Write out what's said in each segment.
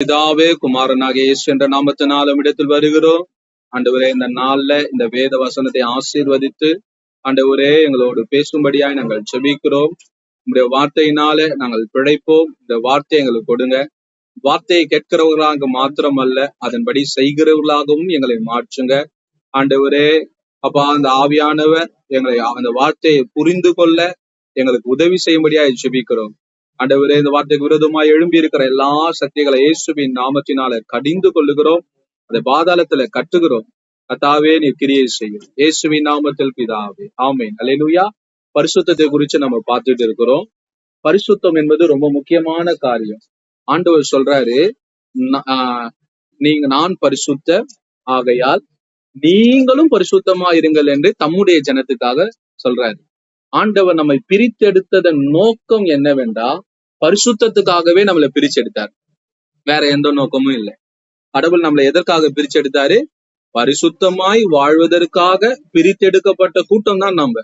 பிதாவே குமாரனாக இயேசு என்ற நாமத்தினால் இடத்தில் வருகிறோம். ஆண்டவரே, இந்த நாள்ல இந்த வேத வசனத்தை ஆசீர்வதித்து ஆண்டவரே எங்களோடு பேசும்படியாய் நாங்கள் ஜெபிக்கிறோம். உங்களுடைய வார்த்தையினால நாங்கள் பிழைப்போம். இந்த வார்த்தையை எங்களுக்கு கொடுங்க. வார்த்தையை கேட்கிறவர்களாக மாத்திரமல்ல, அதன்படி செய்கிறவர்களாகவும் எங்களை மாற்றுங்க. ஆண்டவரே அப்பா, அந்த ஆவியானவர் எங்களை அந்த வார்த்தையை புரிந்து கொள்ள எங்களுக்கு உதவி செய்யும்படியாய் ஜெபிக்கிறோம். ஆண்டவரே, இந்த வார்த்தைக்கு விரோதமாய் எழும்பி இருக்கிற எல்லா சக்திகளை இயேசுவின் நாமத்தினால கடிந்து கொள்ளுகிறோம். அதை பாதாளத்துல கட்டுகிறோம். கர்த்தாவே, நீர் கிரியை செய்யும். இயேசுவின் நாமத்தில் பிதாவே, ஆமென். அல்லேலூயா. பரிசுத்தத்தை குறித்து நம்ம பார்த்துட்டு இருக்கிறோம். பரிசுத்தம் என்பது ரொம்ப முக்கியமான காரியம். ஆண்டவர் சொல்றாரு, நான் பரிசுத்த ஆகையால் நீங்களும் பரிசுத்தமா இருங்கள் என்று தம்முடைய ஜனத்துக்காக சொல்றாரு. ஆண்டவர் நம்மை பிரித்தெடுத்ததன் நோக்கம் என்னவென்றா, பரிசுத்தத்துக்காகவே நம்மளை பிரிச்செடுத்தார். வேற எந்த நோக்கமும் இல்லை. கடவுள் நம்மளை எதற்காக பிரிச்செடுத்தாரு? பரிசுத்தமாய் வாழ்வதற்காக பிரித்தெடுக்கப்பட்ட கூட்டம் தான் நம்ம.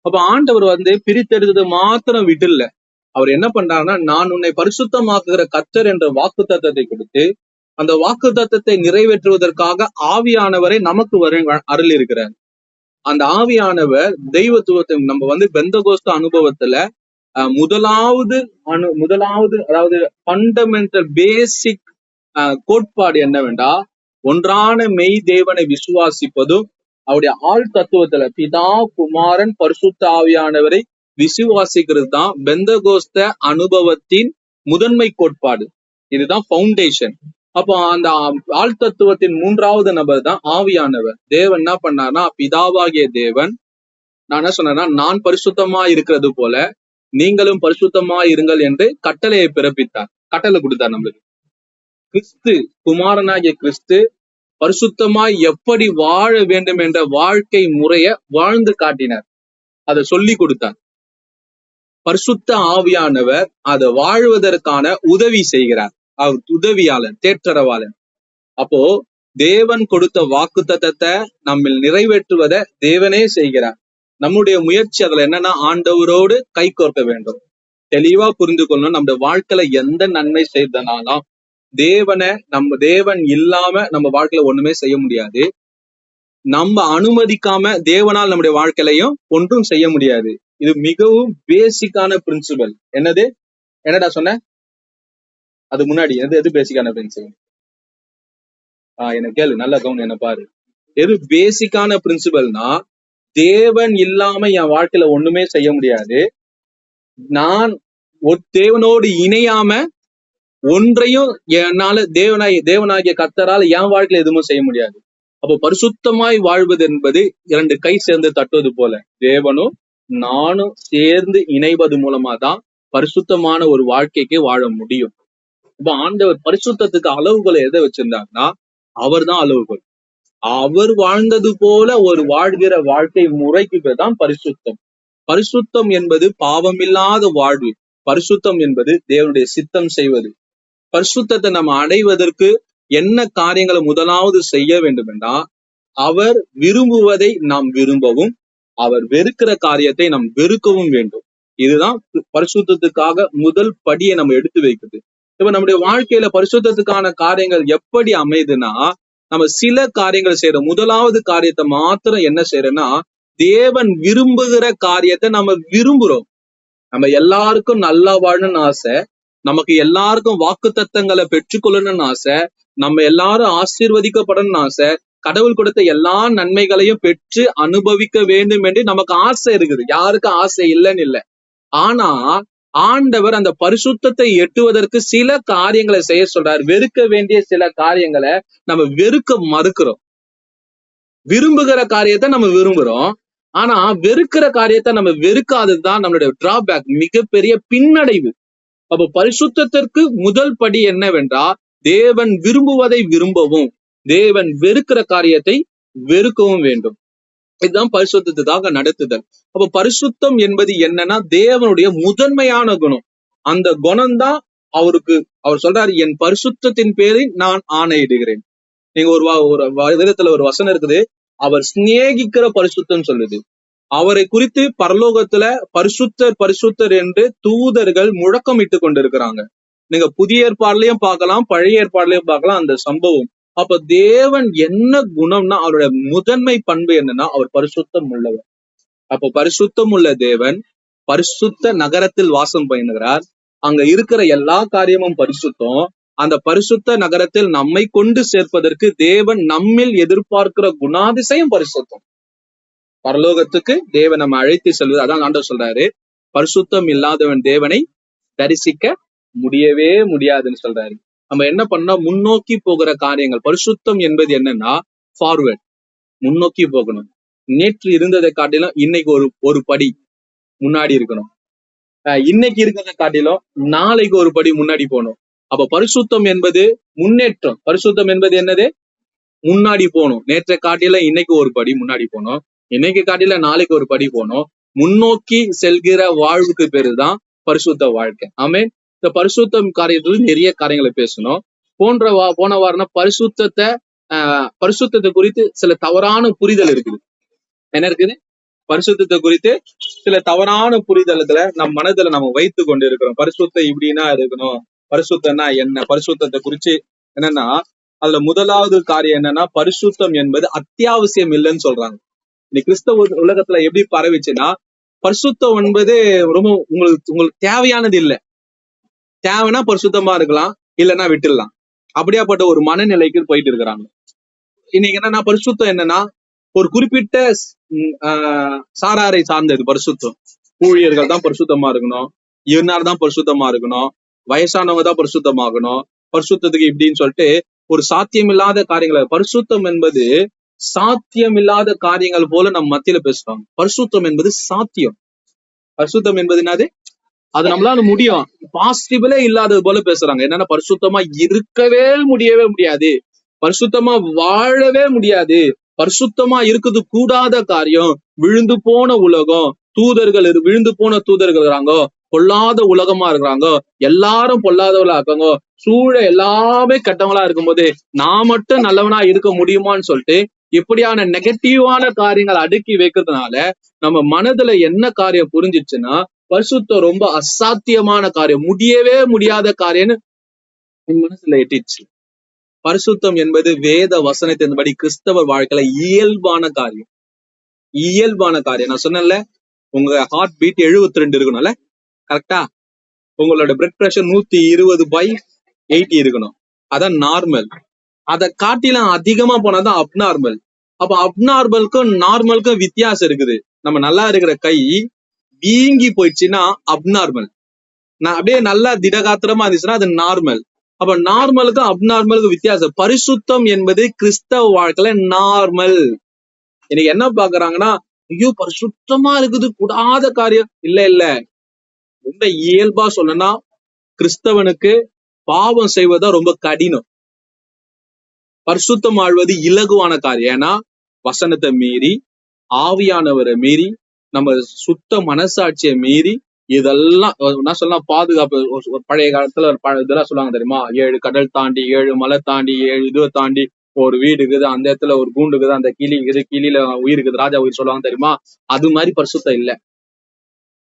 அப்ப ஆண்டவர் பிரித்தெடுத்தது மாத்திரம் விட்டுல. அவர் என்ன பண்றாருன்னா, நான் உன்னை பரிசுத்தமாக்குகிற கர்த்தர் என்ற வாக்கு தத்தத்தை கொடுத்து, அந்த வாக்கு தத்தத்தை நிறைவேற்றுவதற்காக ஆவியானவரை நமக்கு அருள் இருக்கிறார். அந்த ஆவியானவர் தெய்வத்துவத்தை நம்ம பெந்தகோஸ்து அனுபவத்துல முதலாவது அதாவது ஃபண்டமெண்டல் பேசிக் கோட்பாடு என்னவென்றா, ஒன்றான மெய் தேவனை விசுவாசிப்பதும் அவருடைய ஆள் தத்துவத்துல பிதா குமாரன் பரிசுத்த ஆவியானவரை விசுவாசிக்கிறது தான் பெந்தகோஸ்த அனுபவத்தின் முதன்மை கோட்பாடு. இதுதான் ஃபவுண்டேஷன். அப்போ அந்த ஆள் தத்துவத்தின் மூன்றாவது நபர் தான் ஆவியானவர். தேவன் என்ன பண்ணார்னா, பிதாவாகிய தேவன் நான் என்ன சொன்னேன்னா, நான் பரிசுத்தமா இருக்கிறது போல நீங்களும் பரிசுத்தமா இருங்கள் என்று கட்டளையை பிறப்பித்தார். கட்டளை கொடுத்தார் நம்மளுக்கு. கிறிஸ்து, குமாரனாகிய கிறிஸ்து பரிசுத்தமாய் எப்படி வாழ வேண்டும் என்ற வாழ்க்கை முறைய வாழ்ந்து காட்டினார். அதை சொல்லி கொடுத்தார். பரிசுத்த ஆவியானவர் அதை வாழ்வதற்கான உதவி செய்கிறார். அவர் உதவியாளர், தேற்றரவாளர். அப்போ தேவன் கொடுத்த வாக்கு தத்தத்தை நம்ம நிறைவேற்றுவதை தேவனே செய்கிறார். நம்முடைய முயற்சி அதுல என்னன்னா, ஆண்டவரோடு கை கோர்க்க வேண்டும். தெளிவா புரிந்து கொள்ளணும். நம்ம வாழ்க்கையில எந்த நன்மை செய்தனாலும் தேவன் இல்லாம நம்ம வாழ்க்கையில ஒண்ணுமே செய்ய முடியாது. நம்ம அனுமதிக்காம தேவனால் நம்முடைய வாழ்க்கையிலையும் ஒன்றும் செய்ய முடியாது. இது மிகவும் பேசிக்கான பிரின்சிபல். என்னடா சொன்ன? அது முன்னாடி எது பேசிக்கான பிரின்சிபல்? எனக்கு கேளு, நல்ல கவுன், என்ன பாரு. எது பேசிக்கான பிரின்சிபல்னா, தேவன் இல்லாம என் வாழ்க்கையில ஒண்ணுமே செய்ய முடியாது. நான் தேவனோடு இணையாம ஒன்றையும் என்னால தேவனாகிய கர்த்தரால் என் வாழ்க்கையில எதுவும் செய்ய முடியாது. அப்போ பரிசுத்தமாய் வாழ்வது என்பது இரண்டு கை சேர்ந்து தட்டுவது போல, தேவனும் நானும் சேர்ந்து இணைவது மூலமா தான் பரிசுத்தமான ஒரு வாழ்க்கைக்கு வாழ முடியும். இப்ப ஆண்டவர் பரிசுத்தத்துக்கு அளவுகளை எதை வச்சிருந்தாருன்னா, அவர் தான் அளவுகள். அவர் வாழ்ந்தது போல ஒரு வாழ்கிற வாழ்க்கை முறைக்கு பேர் தான் பரிசுத்தம். பரிசுத்தம் என்பது பாவமில்லாத வாழ்வு. பரிசுத்தம் என்பது தேவனுடைய சித்தம் செய்வது. பரிசுத்தத்தை நம்ம அடைவதற்கு என்ன காரியங்களை முதலாவது செய்ய வேண்டும் என்றா, அவர் விரும்புவதை நாம் விரும்பவும், அவர் வெறுக்கிற காரியத்தை நாம் வெறுக்கவும் வேண்டும். இதுதான் பரிசுத்தத்துக்காக முதல் படியை நம்ம எடுத்து வைக்குது. இப்ப நம்முடைய வாழ்க்கையில பரிசுத்தத்துக்கான காரியங்கள் எப்படி அமைதுன்னா, நம்ம சில காரியங்கள் செய்யறோம். முதலாவது காரியத்தை மாத்திரம் என்ன செய்யறோம்னா, தேவன் விரும்புகிற காரியத்தை நம்ம விரும்புறோம். நம்ம எல்லாருக்கும் நல்லா வாழணும்னு ஆசை, நமக்கு எல்லாருக்கும் வாக்கு தத்தங்களை பெற்றுக்கொள்ளணும்னு ஆசை, நம்ம எல்லாரும் ஆசீர்வதிக்கப்படணும்னு ஆசை, கடவுள் கொடுத்த எல்லா நன்மைகளையும் பெற்று அனுபவிக்க வேண்டும் என்று நமக்கு ஆசை இருக்குது. யாருக்கும் ஆசை இல்லைன்னு இல்லை. ஆனா ஆண்டவர் அந்த பரிசுத்தத்தை எட்டுவதற்கு சில காரியங்களை செய்ய சொல்றார். வெறுக்க வேண்டிய சில காரியங்களை நம்ம வெறுக்க மறுக்கிறோம். விரும்புகிற காரியத்தை நம்ம விரும்புறோம். ஆனா வெறுக்கிற காரியத்தை நம்ம வெறுக்காததுதான் நம்மளுடைய டிராபேக், மிகப்பெரிய பின்னடைவு. அப்ப பரிசுத்தத்திற்கு முதல் படி என்னவென்றா, தேவன் விரும்புவதை விரும்பவும், தேவன் வெறுக்கிற காரியத்தை வெறுக்கவும் வேண்டும். இதுதான் பரிசுத்தத்துக்காக நடத்துதல். அப்ப பரிசுத்தம் என்பது என்னன்னா, தேவனுடைய முதன்மையான குணம். அந்த குணம்தான் அவர் சொல்றாரு, என் பரிசுத்தத்தின் பேரில் நான் ஆணையிடுகிறேன். நீங்க ஒரு விதத்துல ஒரு வசனம் இருக்குது, அவர் சிநேகிக்கிற பரிசுத்தம் சொல்லுது. அவரை குறித்து பரலோகத்துல பரிசுத்தர் பரிசுத்தர் என்று தூதர்கள் முழக்கமிட்டு கொண்டிருக்கிறாங்க. நீங்க புதிய ஏற்பாடுலயும் பார்க்கலாம், பழைய ஏற்பாடுலயும் பார்க்கலாம் அந்த சம்பவம். அப்ப தேவன் என்ன குணம்னா, அவருடைய முதன்மை பண்பு என்னன்னா, அவர் பரிசுத்தம் உள்ளவர். அப்ப பரிசுத்தம் உள்ள தேவன் பரிசுத்த நகரத்தில் வாசம் பண்ணுகிறார். அங்க இருக்கிற எல்லா காரியமும் பரிசுத்தம். அந்த பரிசுத்த நகரத்தில் நம்மை கொண்டு சேர்ப்பதற்கு தேவன் நம்மில் எதிர்பார்க்கிற குணாதிசயம் பரிசுத்தம். பரலோகத்துக்கு தேவன் நம்ம அழைத்து செல்வது. அதான் ஆண்டவர் சொல்றாரு, பரிசுத்தம் இல்லாதவன் தேவனை தரிசிக்க முடியவே முடியாதுன்னு சொல்றாரு. நம்ம என்ன பண்ணா, முன்னோக்கி போகிற காரியங்கள். பரிசுத்தம் என்பது என்னன்னா ஃபார்வர்ட், முன்னோக்கி போகணும். நேற்று இருந்ததை காட்டிலும் இன்னைக்கு ஒரு படி முன்னாடி இருக்கணும். இன்னைக்கு இருக்கிறத காட்டிலும் நாளைக்கு ஒரு படி முன்னாடி போகணும். அப்ப பரிசுத்தம் என்பது முன்னேற்றம். பரிசுத்தம் என்பது என்னது? முன்னாடி போகணும். நேற்றை காட்டில இன்னைக்கு ஒரு படி முன்னாடி போகணும். இன்னைக்கு காட்டில நாளைக்கு ஒரு படி போகணும். முன்னோக்கி செல்கிற வாழ்வுக்கு பேருதான் பரிசுத்த வாழ்க்கை. ஆமென். இந்த பரிசுத்தம் காரியத்துல நிறைய காரியங்களை பேசணும். போன வாரம் பரிசுத்தத்தை குறித்து சில தவறான புரிதல் இருக்குது. என்ன இருக்குது? பரிசுத்தத்தை குறித்து சில தவறான புரிதல்களை நம் மனதுல நம்ம வைத்து கொண்டு இருக்கிறோம். பரிசுத்தம் இப்படின்னா இருக்கணும், பரிசுத்தம்னா என்ன, பரிசுத்தத்தை குறிச்சு என்னன்னா, அதுல முதலாவது காரியம் என்னன்னா, பரிசுத்தம் என்பது அத்தியாவசியம் இல்லைன்னு சொல்றாங்க. இன்னைக்கு கிறிஸ்தவ உலகத்துல எப்படி பரவிச்சுன்னா, பரிசுத்தம் என்பது ரொம்ப உங்களுக்கு தேவையானது இல்லை. தேவைன்னா பரிசுத்தமா இருக்கலாம், இல்லைன்னா விட்டுடலாம். அப்படியாப்பட்ட ஒரு மனநிலைக்கு போயிட்டு இருக்கிறாங்க. இன்னைக்கு என்னன்னா, பரிசுத்தம் என்னன்னா ஒரு குறிப்பிட்ட சாராரை சார்ந்தது பரிசுத்தம். ஊழியர்கள் தான் பரிசுத்தமா இருக்கணும், இவனார் தான் பரிசுத்தமா இருக்கணும், வயசானவங்க தான் பரிசுத்தமாகணும், பரிசுத்தத்துக்கு இப்படின்னு சொல்லிட்டு ஒரு சாத்தியமில்லாத காரியங்களை. பரிசுத்தம் என்பது சாத்தியமில்லாத காரியங்கள் போல நம்ம மத்தியில பேசுறாங்க. பரிசுத்தம் என்பது சாத்தியம். பரிசுத்தம் என்பது என்னது? அது நம்மளால முடியும். பாசிட்டிவலே இல்லாதது போல பேசுறாங்க. என்னன்னா, பரிசுத்தமா இருக்கவே முடியவே முடியாது, பரிசுத்தமா வாழவே முடியாது, பரிசுத்தமா இருக்குது கூடாத காரியம், விழுந்து போன உலகம், விழுந்து போன தூதர்கள் இருக்கிறாங்க, பொல்லாத உலகமா இருக்கிறாங்க, எல்லாரும் பொல்லாதவளா இருக்காங்க, சூழ எல்லாமே கெட்டவங்களா இருக்கும்போது நான் மட்டும் நல்லவனா இருக்க முடியுமான்னு சொல்லிட்டு இப்படியான நெகட்டிவான காரியங்களை அடுக்கி வைக்கிறதுனால நம்ம மனதுல என்ன காரியம் புரிஞ்சிச்சுன்னா, பரிசுத்தம் ரொம்ப அசாத்தியமான காரியம், முடியவே முடியாத காரியம்னு மனசுல எட்டிச்சு. பரிசுத்தம் என்பது வேத வசனத்தின்படி கிறிஸ்தவ வாழ்க்கையில இயல்பான காரியம். இயல்பான காரியம். நான் சொன்னேன்ல, உங்க ஹார்ட் பீட் 72 இருக்கணும்ல, கரெக்டா? உங்களோட பிளட் பிரஷர் 120/80 இருக்கணும், அதான் நார்மல். அதை காட்டிலும் அதிகமா போனாதான் அப்நார்மல். அப்ப அப்நார்மலுக்கும் நார்மலுக்கும் வித்தியாசம் இருக்குது. நம்ம நல்லா இருக்கிற கை வீங்கி போயிடுச்சுன்னா அப்நார்மல். நான் அப்படியே நல்லா திடகாத்திரமா இருந்துச்சுன்னா அது நார்மல். அப்ப நார்மலுக்கும் அப்நார்மலுக்கும் வித்தியாசம். பரிசுத்தம் என்பது கிறிஸ்தவ வாழ்க்கையில நார்மல். இன்னைக்கு என்ன பாக்குறாங்கன்னா, ஐயோ பரிசுத்தமா இருக்குது கூடாத காரியம். இல்ல, ரொம்ப இயல்பா சொல்லணும்னா கிறிஸ்தவனுக்கு பாவம் செய்வதா ரொம்ப கடினம், பரிசுத்தம் வாழ்வது இலகுவான காரியம். ஏன்னா வசனத்தை மீறி, ஆவியானவரை மீறி, நம்ம சுத்த மனசாட்சியை மீறி, இதெல்லாம் என்ன சொல்லலாம், பாதுகாப்பு. பழைய காலத்துல இதெல்லாம் சொல்லுவாங்க தெரியுமா, 7 கடல் தாண்டி, 7 மலை தாண்டி, 7 இதுவை தாண்டி ஒரு வீடு இருக்குது, அந்த இடத்துல ஒரு கூண்டு இருக்குது, அந்த கிளி இருக்குது, கிளியில உயிர் இருக்குது, ராஜா உயிர் சொல்லுவாங்க தெரியுமா. அது மாதிரி பரிசுத்தம் இல்ல.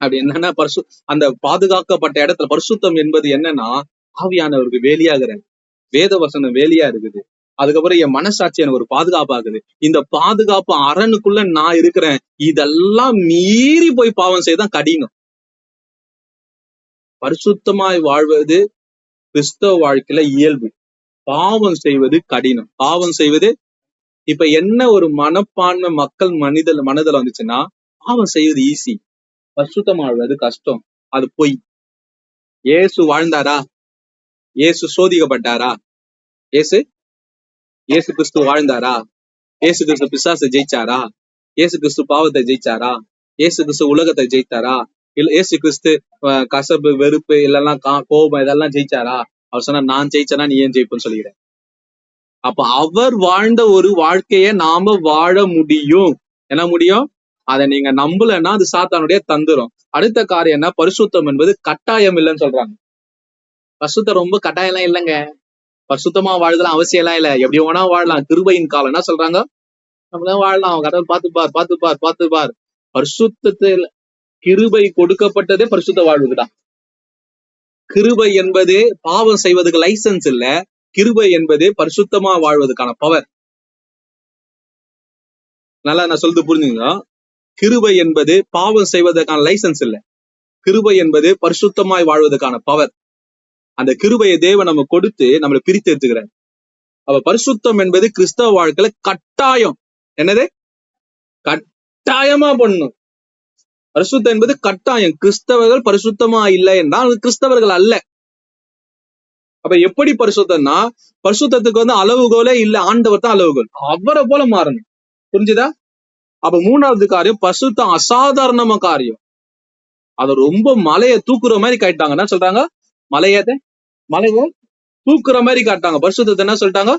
அப்படி என்னன்னா, அந்த பாதுகாக்கப்பட்ட இடத்துல பரிசுத்தம் என்பது என்னன்னா, ஆவியானவருக்கு வேலியாகிற வேத வசனம் வேலியா இருக்குது. அதுக்கப்புறம் என் மனசாட்சி எனக்கு ஒரு பாதுகாப்பாகுது. இந்த பாதுகாப்பு அரணுக்குள்ள நான் இருக்கிறேன். இதெல்லாம் மீறி போய் பாவம் செய்தான் கடினம். பரிசுத்தமாய் வாழ்வது கிறிஸ்தவ வாழ்க்கையில இயல்பு, பாவம் செய்வது கடினம். பாவம் செய்வது, இப்ப என்ன ஒரு மனப்பான்மை மக்கள் மனதுல வந்துச்சுன்னா, பாவம் செய்வது ஈஸி, பரிசுத்தமா வாழ்வது கஷ்டம். அது பொய். இயேசு வாழ்ந்தாரா? இயேசு சோதிக்கப்பட்டாரா? இயேசு கிறிஸ்து வாழ்ந்தாரா? இயேசு கிறிஸ்து பிசாசை ஜெயிச்சாரா? இயேசு கிறிஸ்து பாவத்தை ஜெயிச்சாரா? இயேசு கிறிஸ்து உலகத்தை ஜெயித்தாரா? இல்ல இயேசு கிறிஸ்து கசப்பு, வெறுப்பு, இல்லெல்லாம் கோபம், இதெல்லாம் ஜெயிச்சாரா? அவர் சொன்னா, நான் ஜெயிச்சேன்னா நீ ஏன் ஜெயிப்புன்னு சொல்லிக்கிறேன். அப்ப அவர் வாழ்ந்த ஒரு வாழ்க்கைய நாம வாழ முடியும். என்ன முடியும்? அதை நீங்க நம்பலன்னா அது சாத்தானுடைய தந்திரம். அடுத்த காரியம் என்ன, பரிசுத்தம் என்பது கட்டாயம் இல்லைன்னு சொல்றாங்க. பரிசுத்தம் ரொம்ப கட்டாயம் எல்லாம் இல்லைங்க. பரிசுத்தமா வாழ்தலாம் அவசியம் எல்லாம் இல்ல, எப்படி வேணா வாழலாம். கிருபையின் காலம் என்ன சொல்றாங்க, நம்மளாம் வாழலாம், கடவுள் பார்த்துப்பார். பரிசுத்தத்தில் கிருபை கொடுக்கப்பட்டதே பரிசுத்த வாழ்வுதான். கிருபை என்பது பாவம் செய்வதற்கு லைசன்ஸ் இல்ல. கிருபை என்பது பரிசுத்தமா வாழ்வதற்கான பவர். நல்லா நான் சொல்றது புரிஞ்சுங்க. கிருபை என்பது பாவம் செய்வதற்கான லைசன்ஸ் இல்ல. கிருபை என்பது பரிசுத்தமாய் வாழ்வதற்கான பவர். அந்த கிருபையை தேவன் நம்ம கொடுத்து நம்மளை பிரித்து எடுத்துக்கிறார். அப்ப பரிசுத்தம் என்பது கிறிஸ்தவ வாழ்க்கையில கட்டாயம். என்னது? கட்டாயமா பண்ணணும். பரிசுத்தம் என்பது கட்டாயம். கிறிஸ்தவர்கள் பரிசுத்தமா இல்லை என்றால் அது கிறிஸ்தவர்கள் அல்ல. அப்ப எப்படி பரிசுத்தம்னா, பரிசுத்தத்துக்கு அளவுகோலே இல்ல, ஆண்டவர் தான் அளவுகோல். அவரை போல மாறணும். புரிஞ்சுதா? அப்ப மூணாவது காரியம், பரிசுத்தம் அசாதாரணமா காரியம். அத ரொம்ப மலையை தூக்குற மாதிரி காட்டாங்க. என்ன சொல்றாங்க? மலையை தூக்குற மாதிரி காட்டாங்க. பரிசுத்தத்தை என்ன சொல்லிட்டாங்க?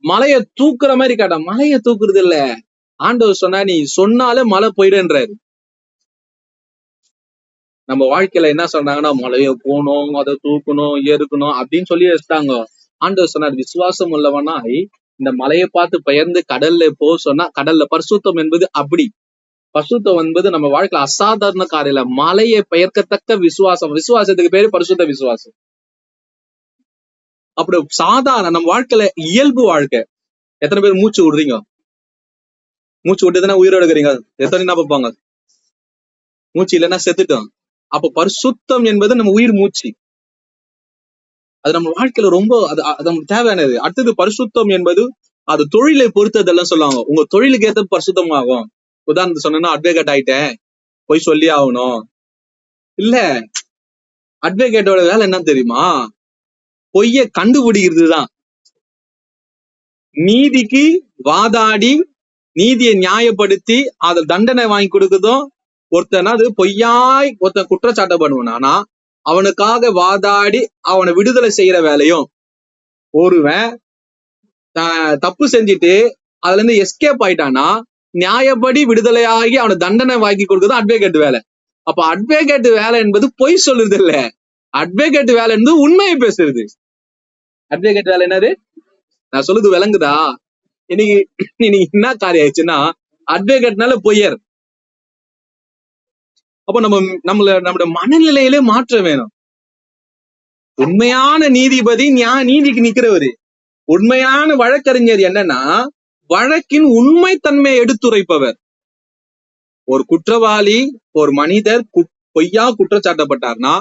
மலையை தூக்குற மாதிரி காட்டாங்க. மலையை தூக்குறது இல்ல. ஆண்டவர் சொன்னா நீ சொன்னாலே மலை போயிடுன்றாரு. நம்ம வாழ்க்கையில என்ன சொன்னாங்கன்னா, மலைய போகணும், அதை தூக்கணும், ஏறுக்கணும் அப்படின்னு சொல்லி வச்சுட்டாங்க. ஆண்டவர் சொன்னார், விசுவாசம் உள்ளவனாய் இந்த மலையை பார்த்து பெயர்ந்து கடல்ல சொன்னா, கடல்ல பரிசுத்தம் என்பது அப்படி. பரிசுத்தம் என்பது நம்ம வாழ்க்கையில அசாதாரண காரியம். மலையை பெயர்க்கத்தக்க விசுவாசம். விசுவாசத்துக்கு பேரு பரிசுத்த விசுவாசம். அப்படி சாதாரண நம்ம வாழ்க்கையில இயல்பு வாழ்க்கை. எத்தனை பேர் மூச்சு விடுறீங்க? மூச்சு விட்டுதுன்னா உயிரோட இருக்கிறீங்க. எத்தனை என்ன பார்ப்பாங்க? மூச்சு இல்லைன்னா செத்துட்டோம். அப்ப பரிசுத்தம் என்பது நம்ம உயிர் மூச்சு. அது நம்ம வாழ்க்கையில ரொம்ப அது நமக்கு தேவையானது. அடுத்தது பரிசுத்தம் என்பது அது தொழிலை பொறுத்ததெல்லாம் சொல்லுவாங்க. உங்க தொழிலுக்கு ஏற்ற பரிசுத்தமாகும். உதாரணத்துக்கு சொன்னா அட்வொகேட் ஆயிட்டேன், போய் சொல்லி ஆகணும். இல்ல, அட்வொகேட்டோட வேலை என்ன தெரியுமா? பொய்ய கண்டுபிடிக்கிறது தான். நீதிக்கு வாதாடி நீதியை நியாயப்படுத்தி அதை தண்டனை வாங்கி கொடுக்குதும் ஒருத்தன். அது பொய்யாய் ஒருத்தன் குற்றச்சாட்டப்படுவானா அவனுக்காக வாதாடி அவனை விடுதலை செய்யற வேலையும். ஒருவன் தப்பு செஞ்சுட்டு அதுல இருந்து எஸ்கேப் ஆயிட்டானா நியாயப்படி விடுதலையாகி அவனை தண்டனை வாங்கி கொடுக்குறது அட்வொகேட் வேலை. அப்ப அட்வொகேட் வேலை என்பது பொய் சொல்லுறது இல்ல. அட்வொகேட் வேலை என்பது உண்மையை பேசுறது. அட்வொகேட் வேலை என்னது? நான் சொல்லுது விளங்குதா? இன்னைக்கு என்ன காரியம் ஆயிடுச்சுன்னா, அட்வொகேட்னால பொய்யர். அப்ப நம்மளோட மனநிலையிலே மாற்றம் வேணும். உண்மையான நீதிபதி நீதிக்கு நிக்கிறவரு. உண்மையான வழக்கறிஞர் என்னன்னா, வழக்கின் உண்மைத்தன்மையை எடுத்துரைப்பவர். ஒரு குற்றவாளி, ஒரு மனிதர் பொய்யா குற்றச்சாட்டப்பட்டார்னா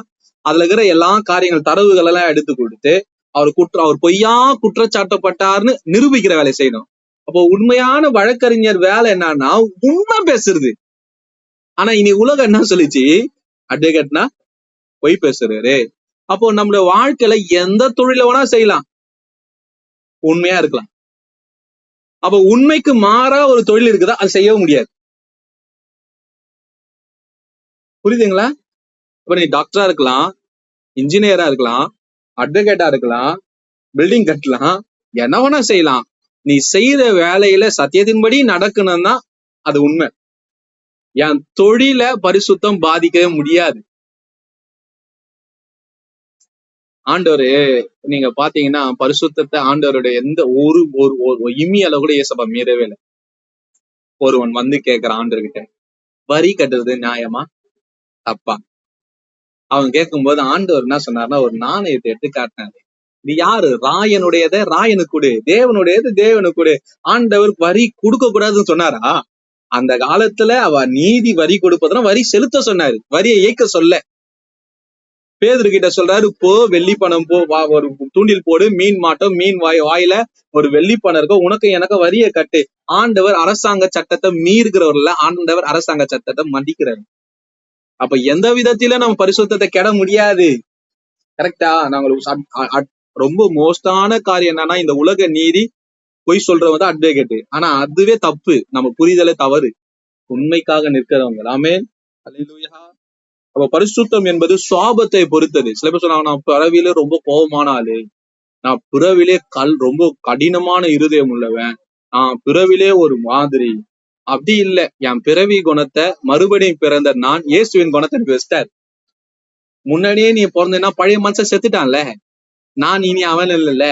அதுல இருக்கிற எல்லா காரியங்கள் தரவுகள் எல்லாம் எடுத்து கொடுத்து அவர் பொய்யா குற்றச்சாட்டப்பட்டார்னு நிரூபிக்கிற வேலை செய்யணும். அப்போ உண்மையான வழக்கறிஞர் வேலை என்னன்னா உண்மை பேசுறது. ஆனா இனி உலகம் என்ன சொல்லிச்சு? அட்வொகேட்னா பொய் பேசுறாரு. அப்போ நம்மளோட வாழ்க்கையில எந்த தொழில வேணா செய்யலாம், உண்மையா இருக்கலாம். அப்ப உண்மைக்கு மாறா ஒரு தொழில் இருக்குதா? அது செய்யவும் முடியாது. புரியுதுங்களா? இப்ப நீ டாக்டரா இருக்கலாம், இன்ஜினியரா இருக்கலாம், அட்வொகேட்டா இருக்கலாம், பில்டிங் கட்டலாம், என்ன வேணா செய்யலாம். நீ செய்யற வேலையில சத்தியத்தின்படி நடக்கணும்னா அது உண்மை. என் தொழில பரிசுத்தம் பாதிக்கவே முடியாது. ஆண்டவரு நீங்க பாத்தீங்கன்னா பரிசுத்தத்தை ஆண்டவருடைய எந்த ஒரு இம்மி அளவு கூட ஏசப்பா மீறவே இல்லை. ஒருவன் வந்து கேட்கிறான் ஆண்டவர்கிட்ட, வரி கட்டுறது நியாயமா தப்பா? அவன் கேட்கும்போது ஆண்டவர் என்ன சொன்னார்னா ஒரு நாணயத்தை எடுத்து காட்டினாரு. இது யாரு? ராயனுடையத ராயனுக்கு கொடு, தேவனுடையது தேவனுக்கு கொடு. ஆண்டவர் வரி கொடுக்க கூடாதுன்னு சொன்னாரா? அந்த காலத்துல அவ நீதி வரி கொடுப்பதுனா வரி செலுத்த சொன்னாரு, வரியை ஏய்க்க சொல்ல. பேதுரு கிட்ட சொல்றாரு, போ வெள்ளி பணம் போ, ஒரு தூண்டில் போடு, மீன் மாட்டோம், மீன் வாயில ஒரு வெள்ளி பணம் இருக்கும், உனக்கு எனக்கு வரியை கட்டு. ஆண்டவர் அரசாங்க சட்டத்தை மீறுகிறவர்ல, ஆண்டவர் அரசாங்க சட்டத்தை மதிக்கிறார். அப்ப எந்த விதத்தில நம்ம பரிசுத்தத்தை கெட முடியாது. கரெக்டா? நாங்க ரொம்ப மோஸ்டான காரியம் என்னன்னா, இந்த உலக நீதி பொய் சொல்றவங்க தான் அட்வொகேட். ஆனா அதுவே தப்பு, நம்ம புரிதலே தவறு. உண்மைக்காக நிற்கிறவங்க. ஆமென், அல்லேலூயா. அப்ப பரிசுத்தம் என்பது சுவாபத்தை பொறுத்தது. சில பேர் சொன்னாங்க, நான் பிறவிலே ரொம்ப கோபமான ஆளு, நான் பிறவிலே ரொம்ப கடினமான இருதயம் உள்ளவன், நான் பிறவிலே ஒரு மாதிரி. அப்படி இல்ல. என் பிறவி குணத்தை மறுபடியும் பிறந்த நான் இயேசுவின் குணத்தை பெஸ்டார். முன்னாடியே நீ பிறந்தேன்னா பழைய மனுஷன் செத்துட்டான்ல, நான் இனி அவன் இல்லைல்ல,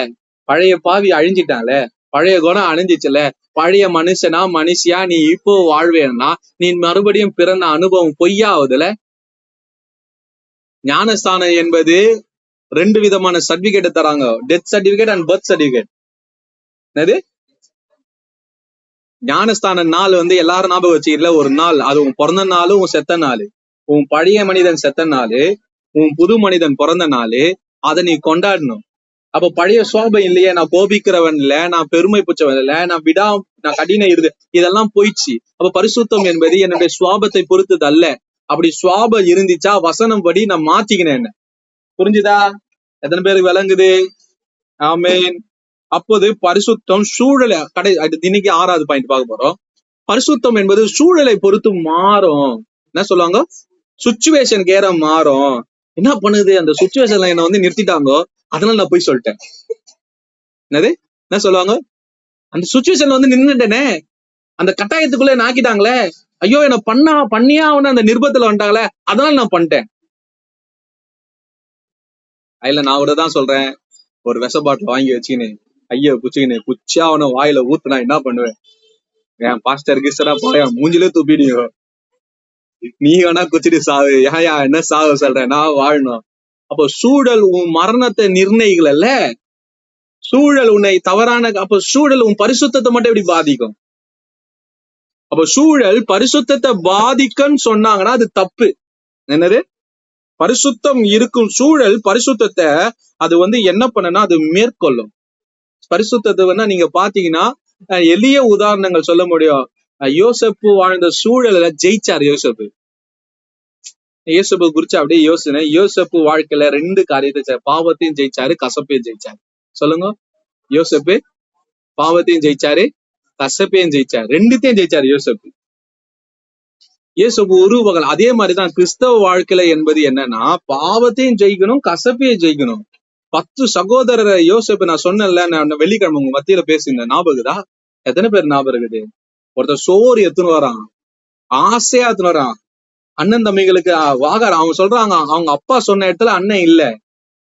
பழைய பாவி அழிஞ்சிட்டான்ல, பழைய குணம் அழிஞ்சிச்சுல, பழைய மனுஷனா மனுஷியா நீ இப்போ வாழ்வேன்னா நீ மறுபடியும் பிறந்த அனுபவம் பொய்யாவதுல. ஞானஸ்தானம் என்பது 2 விதமான சர்டிபிகேட் தராங்க, death certificate and birth certificate. என்னது? ஞானஸ்தான நாள் எல்லாரும் ஞாபகம் வச்சுக்கல, ஒரு நாள். அது உன் பிறந்த நாள், உன் செத்த நாள், உன் பழைய மனிதன் செத்த நாள், உன் புது மனிதன் பிறந்த நாள். அதை நீ கொண்டாடணும். அப்ப பழைய சுவாபம் இல்லையே, நான் கோபிக்கிறவன் இல்ல, நான் பெருமை புச்சவன் இல்ல, நான் கடின இருது, இதெல்லாம் போயிடுச்சு. அப்ப பரிசுத்தம் என்பது என்னுடைய சுவாபத்தை பொறுத்தது அல்ல. அப்படி சுவாபம் இருந்துச்சா வசனம் படி நான் மாத்திக்கினேன். என்ன புரிஞ்சுதா? எத்தனை பேருக்கு விளங்குது? ஆமேன். அப்போது பரிசுத்தம் சூழலை இன்னைக்கு 6வது பாயிண்ட் பார்க்க போறோம். பரிசுத்தம் என்பது சூழலை பொறுத்து மாறும். என்ன சொல்லுவாங்க? சுச்சுவேஷனுக்கு ஏற மாறும். என்ன பண்ணுது, அந்த சுச்சுவேஷன்ல என்ன நிறுத்திட்டாங்க, அதனால நான் போய் சொல்லிட்டேன். என்னது? என்ன சொல்லுவாங்க? அந்த சுச்சுவேஷன்ல நின்னுட்டேனே, அந்த கட்டாயத்துக்குள்ள என்ன ஆக்கிட்டாங்களே, ஐயோ என்ன பண்ணியா அந்த நிர்பந்தத்துல வந்துட்டாங்களே, அதனால நான் பண்ணிட்டேன். அதுல நான் கூட தான் சொல்றேன், ஒரு விஷ பாட்டில் வாங்கி வச்சுக்கினு ஐயோ குச்சியா அவனை வாயில ஊத்துனா என்ன பண்ணுவேன்? என் பாஸ்டர் கிஸ்டரா போய மூஞ்சிலே துப்பிடுங்க. நீ வேணா குச்சிட்டு சாவு, ஏயா என்ன சாவு சொல்ற, நான் வாழணும். அப்போ சூழல் உன் மரணத்தை நிர்ணயிக்கல, சூழல் உன்னை தவறான, அப்ப சூழல் உன் பரிசுத்தத்தை மட்டும் எப்படி பாதிக்கும்? அப்ப சூழல் பரிசுத்தத்தை பாதிக்கும்னு சொன்னாங்கன்னா அது தப்பு. என்னது? பரிசுத்தம் இருக்கும் சூழல் பரிசுத்தத்தை அது என்ன பண்ணுனா அது மேற்கொள்ளும். பரிசுத்தத்தை நீங்க பாத்தீங்கன்னா எளிய உதாரணங்கள் சொல்ல முடியும். யோசப்பு வாழ்ந்த சூழல ஜெயிச்சாரு. யோசப்பு குறிச்சு அப்படியே யோசனை. யோசப்பு வாழ்க்கையில 2 காரியத்தை, பாவத்தையும் ஜெயிச்சாரு, கசப்பையும் ஜெயிச்சாரு. சொல்லுங்க. யோசப்பு பாவத்தையும் ஜெயிச்சாரு, கசப்பையும் ஜெயிச்சாரு, 2த்தையும் ஜெயிச்சாரு யோசப்பு. யோசப்பு ஒரு வகை. அதே மாதிரிதான் கிறிஸ்தவ வாழ்க்கையில என்பது என்னன்னா, பாவத்தையும் ஜெயிக்கணும், கசப்பையும் ஜெயிக்கணும். 10 சகோதரரை யோசப்பு, நான் சொன்னேன்ல, நான் வெள்ளிக்கிழமை உங்க மத்தியில பேசியிருந்தேன், ஞாபகதா? எத்தனை பேர் ஞாபகம் இருக்குது? ஒருத்தர் சோறு எத்துன்னு வரான், ஆசையா எத்துன்னு வரான், அண்ணன் தம்பிகளுக்கு வாகார். அவங்க சொல்றாங்க அவங்க அப்பா சொன்ன இடத்துல அண்ணன் இல்ல,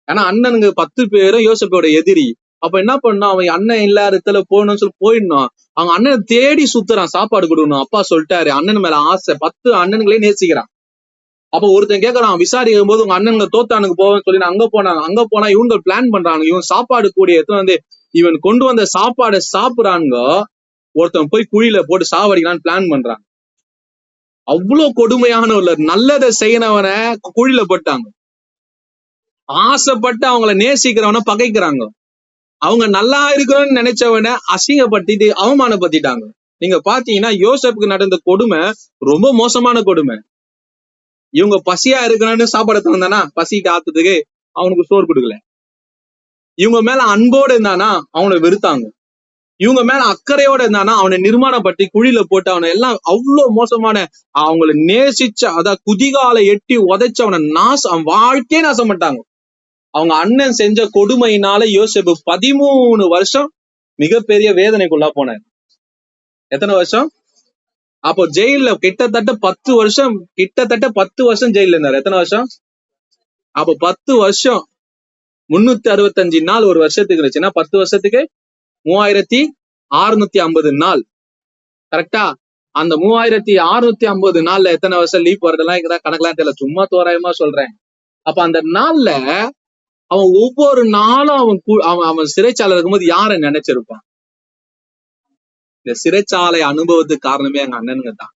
ஏன்னா அண்ணனுங்க 10 பேரும் யோசப்போட எதிரி. அப்ப என்ன பண்ணா, அவன் அண்ணன் இல்லாத இடத்துல போகணும்னு சொல்லி போயிடணும். அவங்க அண்ணனை தேடி சுத்துறான், சாப்பாடு கொடுக்கணும். அப்பா சொல்லிட்டாரு, அண்ணன் மேல ஆசை, 10 அண்ணன்களே நேசிக்கிறான். அப்ப ஒருத்தன் கேட்கறான், விசாரிக்கும் போது உங்க அண்ணனுங்க தோத்தானுக்கு போவேன்னு சொல்லி அங்க போனா இவங்க பிளான் பண்றாங்க, இவன் சாப்பாடு கூடிய எடுத்து இவன் கொண்டு வந்த சாப்பாடை சாப்பிடுறாங்க. ஒருத்தன் போய் குழியில போட்டு சாவடிக்கலான்னு பிளான் பண்றாங்க. அவ்வளவு கொடுமையான உள்ள நல்லதை செய்யறவனை குழியில போட்டாங்க. ஆசைப்பட்டு அவங்கள நேசிக்கிறவனை பகைக்கிறாங்க. அவங்க நல்லா இருக்கணும்னு நினைச்சவனை அசிங்கப்படுத்திட்டு அவமானப்படுத்திட்டாங்க. நீங்க பாத்தீங்கன்னா யோசப்புக்கு நடந்த கொடுமை ரொம்ப மோசமான கொடுமை. இவங்க பசியா இருக்கணும்னு சாப்பாடு தந்தானா, பசிட்டு ஆத்துறதுக்கு அவனுக்கு சோறு கொடுக்கல. இவங்க மேல அன்போடு இருந்தானா அவனை வெறுத்தாங்க. இவங்க மேல அக்கறையோட இருந்தானா அவனை நிர்மாணப்படுத்தி குழியில போட்டு அவனை எல்லாம் அவ்வளவு மோசமான, அவங்களை நேசிச்ச, அதாவது குதிகாலை எட்டி உதைச்சு அவனை அவன் வாழ்க்கையே நாசம் பண்ணிட்டாங்க. அவங்க அண்ணன் செஞ்ச கொடுமையினால யோசேப்பு 13 வருஷம் மிகப்பெரிய வேதனைக்குள்ளா போனார். எத்தனை வருஷம்? அப்போ ஜெயில கிட்டத்தட்ட 10 வருஷம், ஜெயில இருந்தார். எத்தனை வருஷம்? அப்போ 10 வருஷம் 365 நாள் ஒரு வருஷத்துக்கு இருந்துச்சுன்னா 10 வருஷத்துக்கு 3650 நாள். கரெக்டா? அந்த 3650 நாள்ல எத்தனை வருஷம் லீப் வருதெல்லாம் கணக்கெல்லாம் தெரியல, சும்மா தோராயமா சொல்றேன். அப்ப அந்த நாள்ல அவன் ஒவ்வொரு நாளும் அவன் சிறைச்சாலை இருக்கும்போது யாரை நினைச்சிருப்பான்? இந்த சிறைச்சாலை அனுபவத்துக்கு காரணமே எங்க அண்ணனுங்க தான்.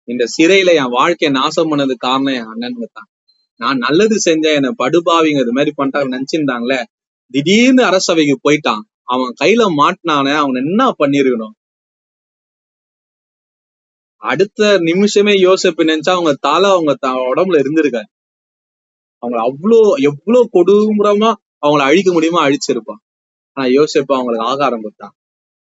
இந்த சிறையில என் வாழ்க்கையை நாசம் பண்ணதுக்கு காரணம் என் அண்ணனுங்க தான். நான் நல்லது செஞ்சேன், என்னை படுபாவிங்க இது மாதிரி பண்ணிட்டாங்க நினைச்சிருந்தாங்களே, திடீர்னு அரசவைக்கு போயிட்டான், அவன் கையில மாட்டினானே, அவன் என்ன பண்ணிருக்கணும்? அடுத்த நிமிஷமே யோசிப்பு நினைச்சா அவங்க தலை அவங்க உடம்புல இருந்திருக்காரு. அவங்க எவ்வளவு கொடூரமா அவங்கள அழிக்க முடியுமோ அழிச்சிருப்பான். ஆனா யோசிப்பு அவங்களுக்கு ஆகாரம் கொடுத்தான்,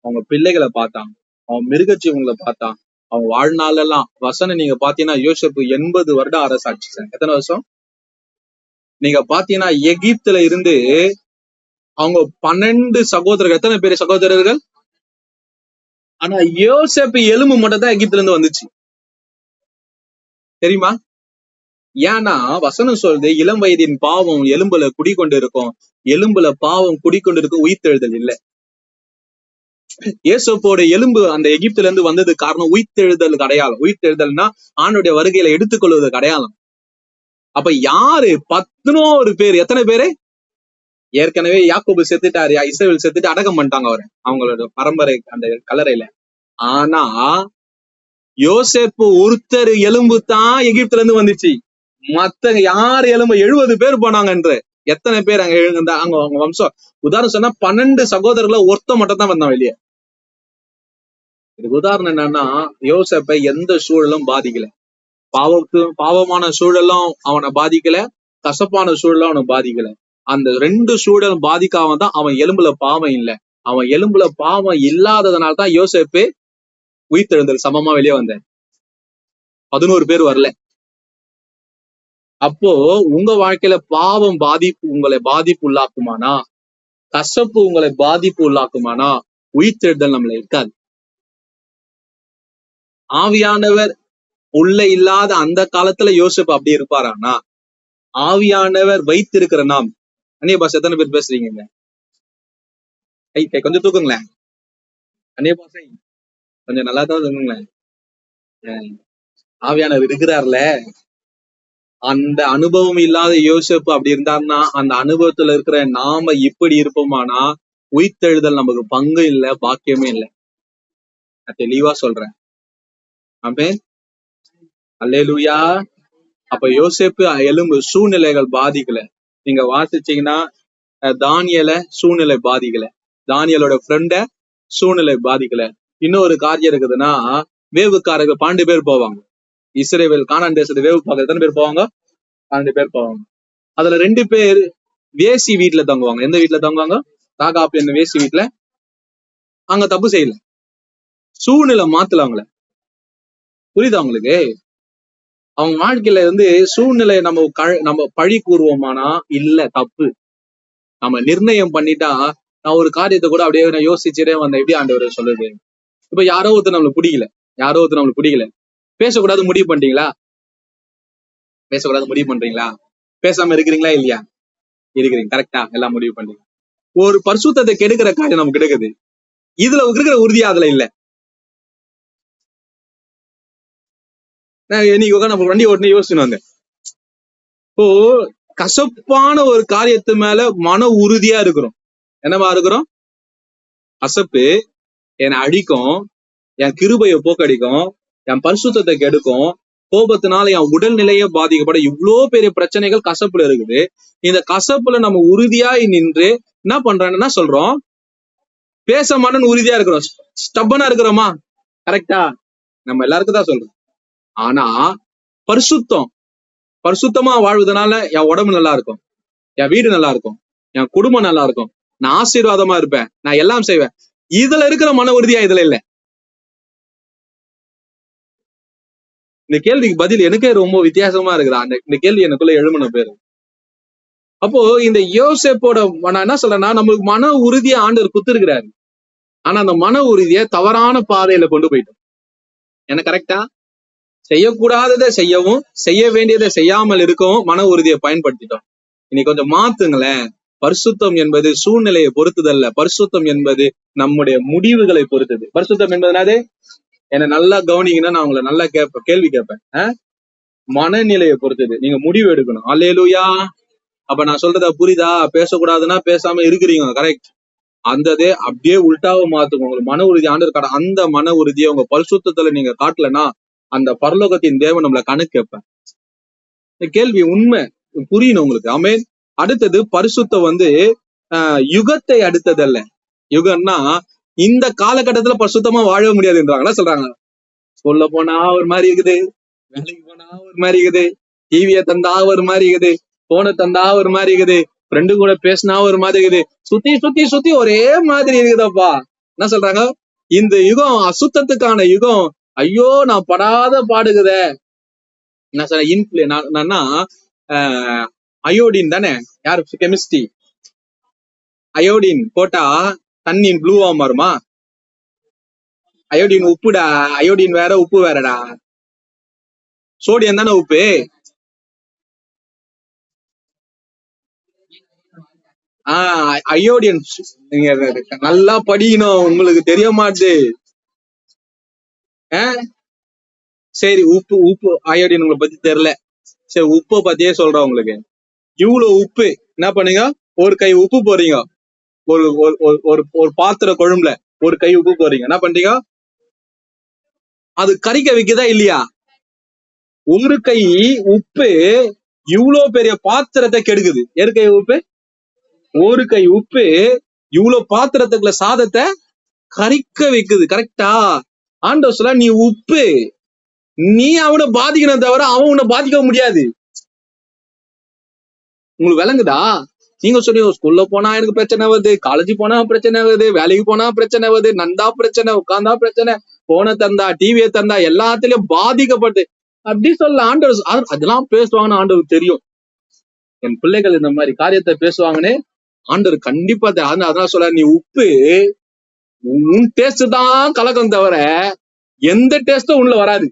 அவங்க பிள்ளைகளை பார்த்தான், அவன் மிருகஜீவங்களை பார்த்தான். அவங்க வாழ்நாள் எல்லாம் வசனம் நீங்க பாத்தீங்கன்னா யோசிப்பு 80 வருடம் அரசாட்சி. எத்தனை வருஷம்? நீங்க பாத்தீங்கன்னா எகிப்துல இருந்து அவங்க 12 சகோதரர்கள். எத்தனை பேர் சகோதரர்கள்? ஆனா யோசேப்பு எலும்பு மட்டும் தான் எகிப்துல இருந்து வந்துச்சு. தெரியுமா? ஏன்னா வசனம் சொல்றது, இளம் வயதின் பாவம் எலும்புல குடிக்கொண்டு இருக்கும், எலும்புல பாவம் குடிக்கொண்டு இருக்கும், உயிர்த்தெழுதல் இல்லை. யோசேப்போட எலும்பு அந்த எகிப்துல இருந்து வந்தது காரணம் உயிர்த்தெழுதலுக்கு அடையாளம். உயிர்த்தெழுதல்னா ஆணுடைய வருகையில எடுத்துக்கொள்வதற்கு அடையாளம். அப்ப யாரு? 11 பேர். எத்தனை பேரு? ஏற்கனவே யாக்கோபு செத்துட்டாரு, இஸ்ரவேல் செத்துட்டு அடக்கம் பண்ணிட்டாங்க அவரை, அவங்களோட பரம்பரை அந்த கல்லறையில. ஆனா யோசேப்பு ஒருத்தர் எலும்பு தான் எகிப்துல இருந்து வந்துச்சு. மத்த யார் எலும்பு 70 பேர் போனாங்க என்று. எத்தனை பேர் அங்க எழுந்த அவங்க வம்சம். உதாரணம் சொன்னா 12 சகோதரர்ல ஒருத்த மட்டும் தான் வந்தான் வெளியே. இதுக்கு உதாரணம் என்னன்னா, யோசேப்பை எந்த சூழலும் பாதிக்கல. பாவமான சூழலும் அவனை பாதிக்கல, கசப்பான சூழலும் அவனை பாதிக்கல. அந்த 2 சூழலும் பாதிக்காம தான் அவன் எலும்புல பாவம் இல்லை. அவன் எலும்புல பாவம் இல்லாததுனால்தான் யோசேப்பு உயிர்த்தெழுந்தல் சமமா வெளியே வந்தார். 11 பேர் வரல. அப்போ உங்க வாழ்க்கையில பாவம் உங்களை பாதிப்பு உள்ளாக்குமானா, கசப்பு உங்களை பாதிப்பு உள்ளாக்குமானா, உயிர்த்தெழுதல் நம்மள இருக்காது. ஆவியானவர் உள்ள இல்லாத அந்த காலத்துல யோசேப்பு அப்படி இருப்பாரானா, ஆவியானவர் வைத்திருக்கிற நாம், அந்நிய பாஷை எத்தனை பேர் பேசுறீங்க? கொஞ்சம் தூக்குங்களேன். அந்நிய பாஷை கொஞ்சம் நல்லா தான் தூக்குங்களேன். ஆவியானவர் இருக்கிறார்ல, அந்த அனுபவம் இல்லாத யோசேப்பு அப்படி இருந்தாருன்னா, அந்த அனுபவத்துல இருக்கிற நாம இப்படி இருப்போமானா, உயிர்த்தெழுதல் நமக்கு பங்கு இல்லை, பாக்கியமே இல்லை. நான் தெளிவா சொல்றேன். ஆமென், அல்லேலூயா. அப்ப யோசேப்பு எலும்பு சூழ்நிலைகள் பாதிக்கல. நீங்க வாசிச்சீங்கன்னா தானியேல சூழ்நிலை பாதிக்கல, தானியேலோட ஃப்ரெண்ட சூழ்நிலை பாதிக்கல. இன்னொரு காரியம் இருக்குதுன்னா, வேவுக்காரர்கள் 12 பேர் போவாங்க. இஸ்ரவேல் கானான் தேசத்தை வேவு பார்க்க எத்தனை பேர் போவாங்க? 12 பேர் போவாங்க. அதுல 2 பேர் வேசி வீட்டுல தங்குவாங்க. எந்த வீட்டுல தங்குவாங்க? ராகாப் என்ன வேசி வீட்டுல. அங்க தப்பு செய்யல, சூழ்நிலை மாத்தல அவங்கள. புரியுதா உங்களுக்கு? அவங்க வாழ்க்கையில சூழ்நிலை நம்ம பழி கூறுவோமானா இல்ல, தப்பு. நம்ம நிர்ணயம் பண்ணிட்டா, நான் ஒரு காரியத்தை கூட அப்படியே நான் யோசிச்சுட்டே வந்தேன், எப்படி ஆண்டவர் சொல்லுது. இப்ப யாரோ ஒருத்தர் நம்மளுக்கு பிடிக்கல, பேசக்கூடாது முடிவு பண்ணிட்டீங்களா? பேசக்கூடாது முடிவு பண்றீங்களா? பேசாம இருக்கிறீங்களா இல்லையா? இருக்கிறீங்க, கரெக்டா? எல்லாம் முடிவு பண்றீங்க. ஒரு பரிசுத்தத்தை கெடுக்கிற காரியம் நமக்கு கிடைக்குது, இதுல இருக்கிற உறுதியா அதுல இல்ல. இன்னைக்கு நம்ம வண்டி ஓட்டுன்னு யோசிச்சுன்னு வந்தேன். இப்போ கசப்பான ஒரு காரியத்து மேல மன உறுதியா இருக்கிறோம். என்னவா இருக்கிறோம்? கசப்பு என்னை அடிக்கும், என் கிருபையை போக்கடிக்கும், என் பரிசுத்தத்தை கெடுக்கும், கோபத்தினால என் உடல்நிலையே பாதிக்கப்பட இவ்வளோ பெரிய பிரச்சனைகள் கசப்புல இருக்குது. இந்த கசப்புல நம்ம உறுதியாய் நின்று என்ன பண்றாங்கன்னா சொல்றோம், பேச மாட்டேன்னு உறுதியா இருக்கிறோம், ஸ்டப்பனா இருக்கிறோமா? கரெக்டா? நம்ம எல்லாருக்கும் தான் சொல்றோம். ஆனா பரிசுத்தமா வாழ்வதனால என் உடம்பு நல்லா இருக்கும், என் வீடு நல்லா இருக்கும், என் குடும்பம் நல்லா இருக்கும், நான் ஆசீர்வாதமா இருப்பேன், நான் எல்லாம் செய்வேன். இதுல இருக்கிற மன உறுதியா இதுல இல்ல. இந்த கேள்விக்கு பதில் எனக்கே ரொம்ப வித்தியாசமா இருக்குதா? இந்த கேள்வி எனக்குள்ள எழுமன பேரு. அப்போ இந்த யோசேப்போட நான் என்ன சொல்றேன்னா, நம்மளுக்கு மன உறுதியை ஆண்டவர் குத்துருக்கிறாரு. ஆனா அந்த மன உறுதியை தவறான பாதையில கொண்டு போயிட்டோம். என்ன கரெக்டா? செய்யக்கூடாததை செய்யவும், செய்ய வேண்டியதை செய்யாமல் இருக்கவும் மன உறுதியை பயன்படுத்திட்டோம். இன்னைக்கு கொஞ்சம் மாத்துங்களேன். பரிசுத்தம் என்பது சூழ்நிலையை பொறுத்ததல்ல, பரிசுத்தம் என்பது நம்முடைய முடிவுகளை பொறுத்தது. பரிசுத்தம் என்பதுனாலே என்ன நல்லா கவனிங்கன்னா, நான் உங்களை நல்லா கேள்வி கேட்பேன். மனநிலையை பொறுத்தது, நீங்க முடிவு எடுக்கணும். அல்லேலூயா. அப்ப நான் சொல்றத புரியுதா? பேசக்கூடாதுன்னா பேசாம இருக்கிறீங்க, கரெக்ட். அந்ததே அப்படியே உள்டாவை மாத்துங்க. உங்களுக்கு மன உறுதி ஆண்டு அந்த மன உறுதியை உங்க பரிசுத்தத்துல நீங்க காட்டலன்னா, அந்த பரலோகத்தின் தேவன் நம்மள கணக்கு கேட்பேன். இந்த கேள்வி உண்மை புரியணும் உங்களுக்கு. ஆமென். அடுத்தது பரிசுத்தம் யுகத்தை அடுத்ததல்ல. யுகம்னா இந்த காலகட்டத்துல பரிசுத்தமா வாழ முடியாதுன்றாங்களா சொல்றாங்க. சொல்ல போனா ஒரு மாதிரி இருக்குது, வேலைக்கு போனா ஒரு மாதிரி இருக்குது, டிவியை தந்தா ஒரு மாதிரி இருக்குது, போனை தந்தா ஒரு மாதிரி இருக்குது, ஃப்ரெண்டு கூட பேசினா ஒரு மாதிரி இருக்குது, சுத்தி சுத்தி சுத்தி ஒரே மாதிரி இருக்குதப்பா. என்ன சொல்றாங்க? இந்த யுகம் அசுத்தத்துக்கான யுகம். ஐயோ நான் படாத பாடுகுத. என்ன சொல்ற? அயோடின் தானே, யாரு கெமிஸ்ட்ரி, அயோடின் போட்டா தண்ணி ப்ளூவா மாறுமா? அயோடின் உப்புடா, அயோடின் வேற உப்பு வேறடா. சோடியம் தானே உப்பு. அயோடின் நீங்க நல்லா படிக்கணும், உங்களுக்கு தெரிய மாட்டுது. சரி, உப்பு அயோடின் உங்களை பத்தி தெரியல, சரி உப்பை பத்தியே சொல்றேன் உங்களுக்கு. இவ்வளவு உப்பு என்ன பண்ணுங்க, ஒரு கை உப்பு போறீங்க, ஒரு ஒரு பாத்திர குழம்புல ஒரு கை உப்பு போறீங்க, என்ன பண்றீங்க? அது கறிக்க வைக்குதா இல்லையா? ஒரு கை உப்பு இவ்வளவு பெரிய பாத்திரத்தை கெடுக்குது. ஒரு கை உப்பு, ஒரு கை உப்பு இவ்வளவு பாத்திரத்துக்குள்ள சாதத்தை கறிக்க வைக்குது. கரெக்டா? ஆண்டவர் சொல்ல, நீ உப்பு, நீ அவனை பாதிக்கணும் தவிர அவன் உன்னை பாதிக்க முடியாது. உங்களுக்கு விளங்குதா? நீங்க சொன்னீங்க, ஸ்கூல்ல போனா எனக்கு பிரச்சனை வருது, காலேஜ் போனா பிரச்சனை வருது, வேலைக்கு போனா பிரச்சனை வருது, நந்தா பிரச்சனை, உட்கார்ந்தா பிரச்சனை, போனை தந்தா டிவியை தந்தா எல்லாத்துலயும் பாதிக்கப்படுது அப்படி சொல்ல. ஆண்டவர் அதெல்லாம் பேசுவாங்கன்னு ஆண்டவருக்கு தெரியும். என் பிள்ளைகள் இந்த மாதிரி காரியத்தை பேசுவாங்கன்னு ஆண்டவர் கண்டிப்பா அதான் சொல்ல, நீ உப்பு, உன் டேஸ்ட் தான் கலக்கம் தவிர எந்த டேஸ்டும் உள்ள வராது.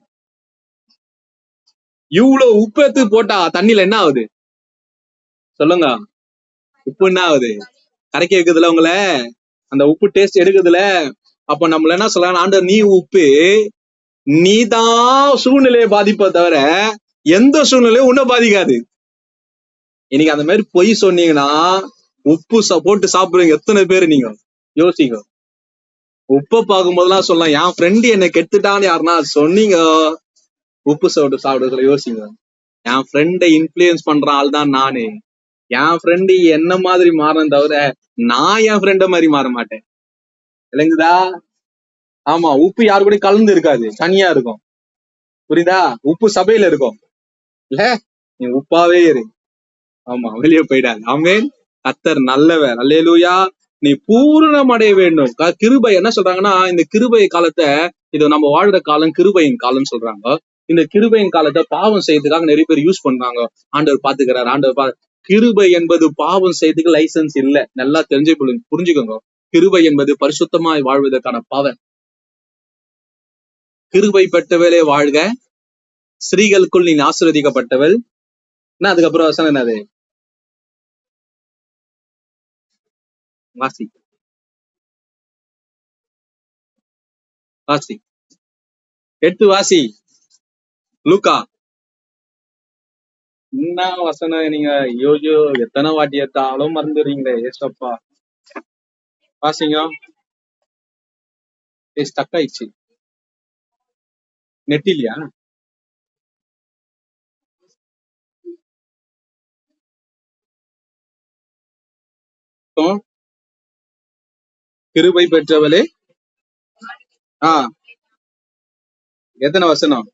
இவ்வளவு உப்பு எடுத்து போட்டா தண்ணியில என்ன ஆகுது சொல்லுங்க? உப்பு என்ன ஆகுது? கரைக்க வைக்குதுல உங்களை, அந்த உப்பு டேஸ்ட் எடுக்குதுல. அப்ப நம்மள என்ன சொல்லலாம்? ஆண்டவர் நீ உப்பு, நீ தான் சூழ்நிலையை பாதிப்ப தவிர எந்த சூழ்நிலையும் உன்னை பாதிக்காது. இன்னைக்கு அந்த மாதிரி பொய் சொன்னீங்கன்னா உப்பு போட்டு சாப்பிடுவீங்க எத்தனை பேரு? நீங்க யோசிங்க. உப்பை பார்க்கும் போதெல்லாம் சொல்லலாம், என் ஃப்ரெண்டு என்னை கெடுத்துட்டான்னு யாருன்னா சொன்னீங்க, உப்பு சாப்பிட சொல்ல யோசிங்க. என் ஃப்ரெண்டை இன்ஃபுளுயன்ஸ் பண்ற ஆள் தான் நானு. என் ஃப்ரெண்டு என்ன மாதிரி மாறணும் தவிர நான் என் ஃப்ரெண்ட மாதிரி மாற மாட்டேன். இல்லைங்குதா? ஆமா, உப்பு யாரு கூட கலந்து இருக்காது, தனியா இருக்கும். புரியுதா? உப்பு சபையில இருக்கும் இல்ல, நீ உப்பாவே இரு. ஆமா, வெளியே போயிடாது. ஆமென். கர்த்தர் நல்லவர். அல்லேலூயா. நீ பூரணம் அடைய வேண்டும். கிருபை என்ன சொல்றாங்கன்னா, இந்த கிருபை காலத்தை, இது நம்ம வாழ்ற காலம் கிருபையின் காலம் சொல்றாங்க. இந்த கிருபையின் காலத்தை பாவம் செய்யறதுக்காக நிறைய பேர் யூஸ் பண்றாங்க. ஆண்டவர் பாத்துக்கிறாரு. கிருபை என்பது பாவம் செய்யறதுக்கு லைசன்ஸ் இல்ல. நல்லா புரிஞ்சுக்கோங்க. கிருபை என்பது பரிசுத்தமாய் வாழ்வதற்கான பவர். கிருபை பெற்றவளே வாழ்க, ஸ்திரீகளுக்குள் நீ ஆசீர்வதிக்கப்பட்டவள். என்ன அதுக்கப்புறம் வசனம் என்னது? வாசி வாசி எடுத்து வாசி. லூக்கா என்ன வசனம்? நீங்க யோயோ எத்தனை வாட்டி எடுத்தாலும் மறந்துடுறீங்களே ஏசப்பா. வாசிங்க. ஸ்டக் ஆயிடுச்சு. நெட் இல்லையா? கிருபை பெற்றவளே. எத்தனை வசனம்